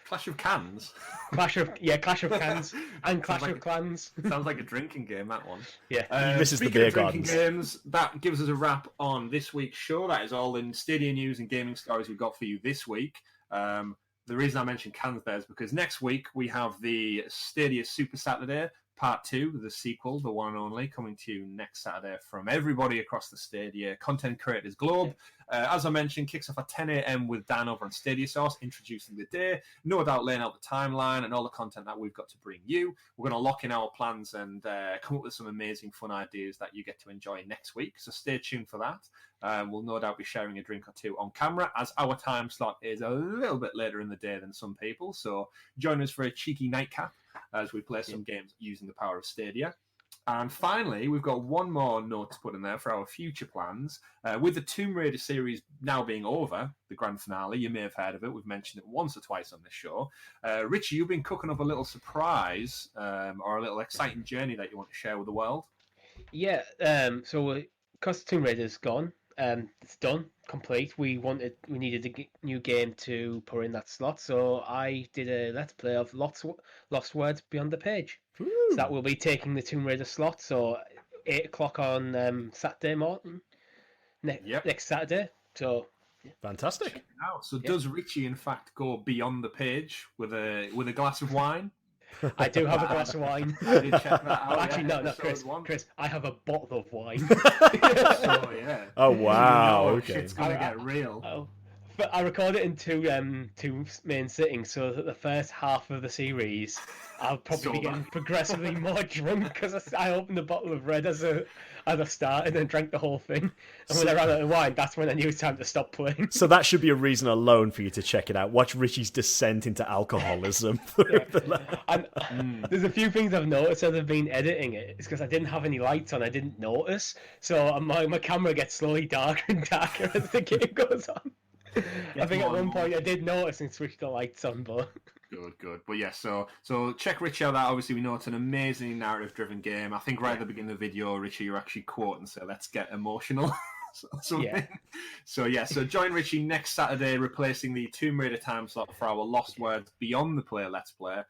Clash of Cans? Clash of Cans and Clash of Clans. Sounds like a drinking game, that one. Yeah. This is the beer gardens. Games, that gives us a wrap on this week's show. That is all in Stadia news and gaming stories we've got for you this week. The reason I mentioned cans there is because next week we have the Stadia Super Saturday Part 2, the sequel, the one and only, coming to you next Saturday from everybody across the Stadia content creators globe. As I mentioned, kicks off at 10 a.m. with Dan over on Stadia Source, introducing the day. No doubt laying out the timeline and all the content that we've got to bring you. We're going to lock in our plans and come up with some amazing fun ideas that you get to enjoy next week. So stay tuned for that. We'll no doubt be sharing a drink or two on camera, as our time slot is a little bit later in the day than some people. So join us for a cheeky nightcap as we play some games using the power of Stadia. And finally, we've got one more note to put in there for our future plans. With the Tomb Raider series now being over, the grand finale, you may have heard of it. We've mentioned it once or twice on this show. Richie, you've been cooking up a little surprise or a little exciting journey that you want to share with the world. Yeah, so because Tomb Raider's gone, it's done, complete. We needed a new game to put in that slot, so I did a Let's Play of Lost Words Beyond the Page. So that will be taking the Tomb Raider slot, so 8 o'clock on Saturday morning, next Saturday. So fantastic. So does Richie in fact go beyond the page with a glass of wine? I do have a glass of wine. I did check that out. Actually, no, Chris, I have a bottle of wine. So, yeah. Oh wow! Okay. Shit's gonna get real. But I recorded it in two main sittings, so that the first half of the series, I'll probably be getting progressively more drunk because I opened a bottle of red as a start and then drank the whole thing. And when I ran out of wine, that's when I knew it was time to stop playing. So that should be a reason alone for you to check it out. Watch Richie's descent into alcoholism. There's a few things I've noticed as I've been editing it. It's because I didn't have any lights on. I didn't notice. So my camera gets slowly darker and darker as the game goes on. I think at one point I did notice and switched the lights on, but... Good. But yeah, so check Richie out. That obviously we know it's an amazing narrative-driven game. I think right at the beginning of the video, Richie, you're actually quoting, so let's get emotional. So join Richie next Saturday, replacing the Tomb Raider time slot for our Lost Words Beyond the Play Let's Play.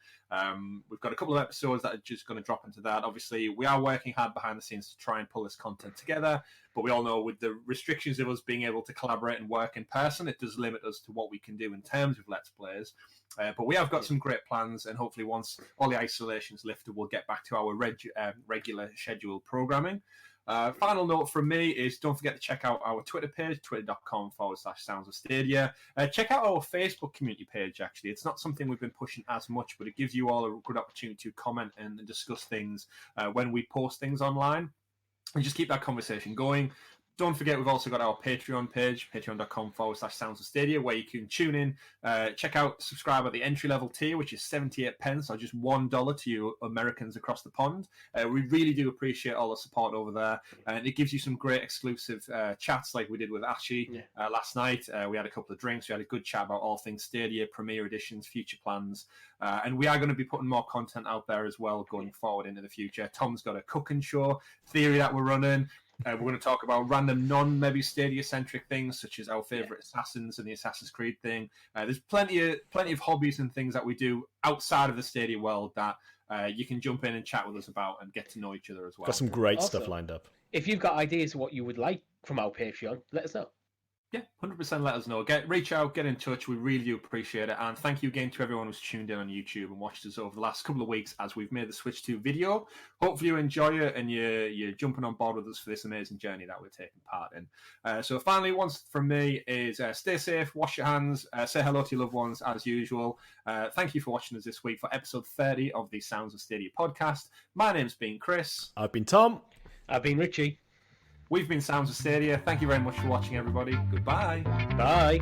We've got a couple of episodes that are just going to drop into that. Obviously, we are working hard behind the scenes to try and pull this content together, but we all know with the restrictions of us being able to collaborate and work in person, it does limit us to what we can do in terms of Let's Plays. But we have got some great plans, and hopefully once all the isolation's lifted, we'll get back to our regular scheduled programming. Final note from me is don't forget to check out our Twitter page, twitter.com/Sounds of Stadia. Check out our Facebook community page, actually. It's not something we've been pushing as much, but it gives you all a good opportunity to comment and discuss things when we post things online. And just keep that conversation going. Don't forget, we've also got our Patreon page, patreon.com/Sounds of Stadia, where you can tune in, check out, subscribe at the entry-level tier, which is 78 pence, or just $1 to you Americans across the pond. We really do appreciate all the support over there, and it gives you some great exclusive chats like we did with Ashi last night. We had a couple of drinks, we had a good chat about all things Stadia, Premiere Editions, future plans, and we are going to be putting more content out there as well going forward into the future. Tom's got a cooking show theory that we're running. We're going to talk about random maybe Stadia-centric things, such as our favourite Assassins and the Assassin's Creed thing. There's plenty of hobbies and things that we do outside of the Stadia world that you can jump in and chat with us about and get to know each other as well. Got some great stuff lined up. If you've got ideas of what you would like from our Patreon, let us know. Yeah, 100% let us know. Reach out, get in touch. We really do appreciate it. And thank you again to everyone who's tuned in on YouTube and watched us over the last couple of weeks as we've made the switch to video. Hopefully you enjoy it and you're jumping on board with us for this amazing journey that we're taking part in. So finally, once from me is stay safe, wash your hands, say hello to your loved ones as usual. Thank you for watching us this week for episode 30 of the Sounds of Stadia podcast. My name's been Chris. I've been Tom. I've been Richie. We've been Sounds of Stadia. Thank you very much for watching, everybody. Goodbye. Bye.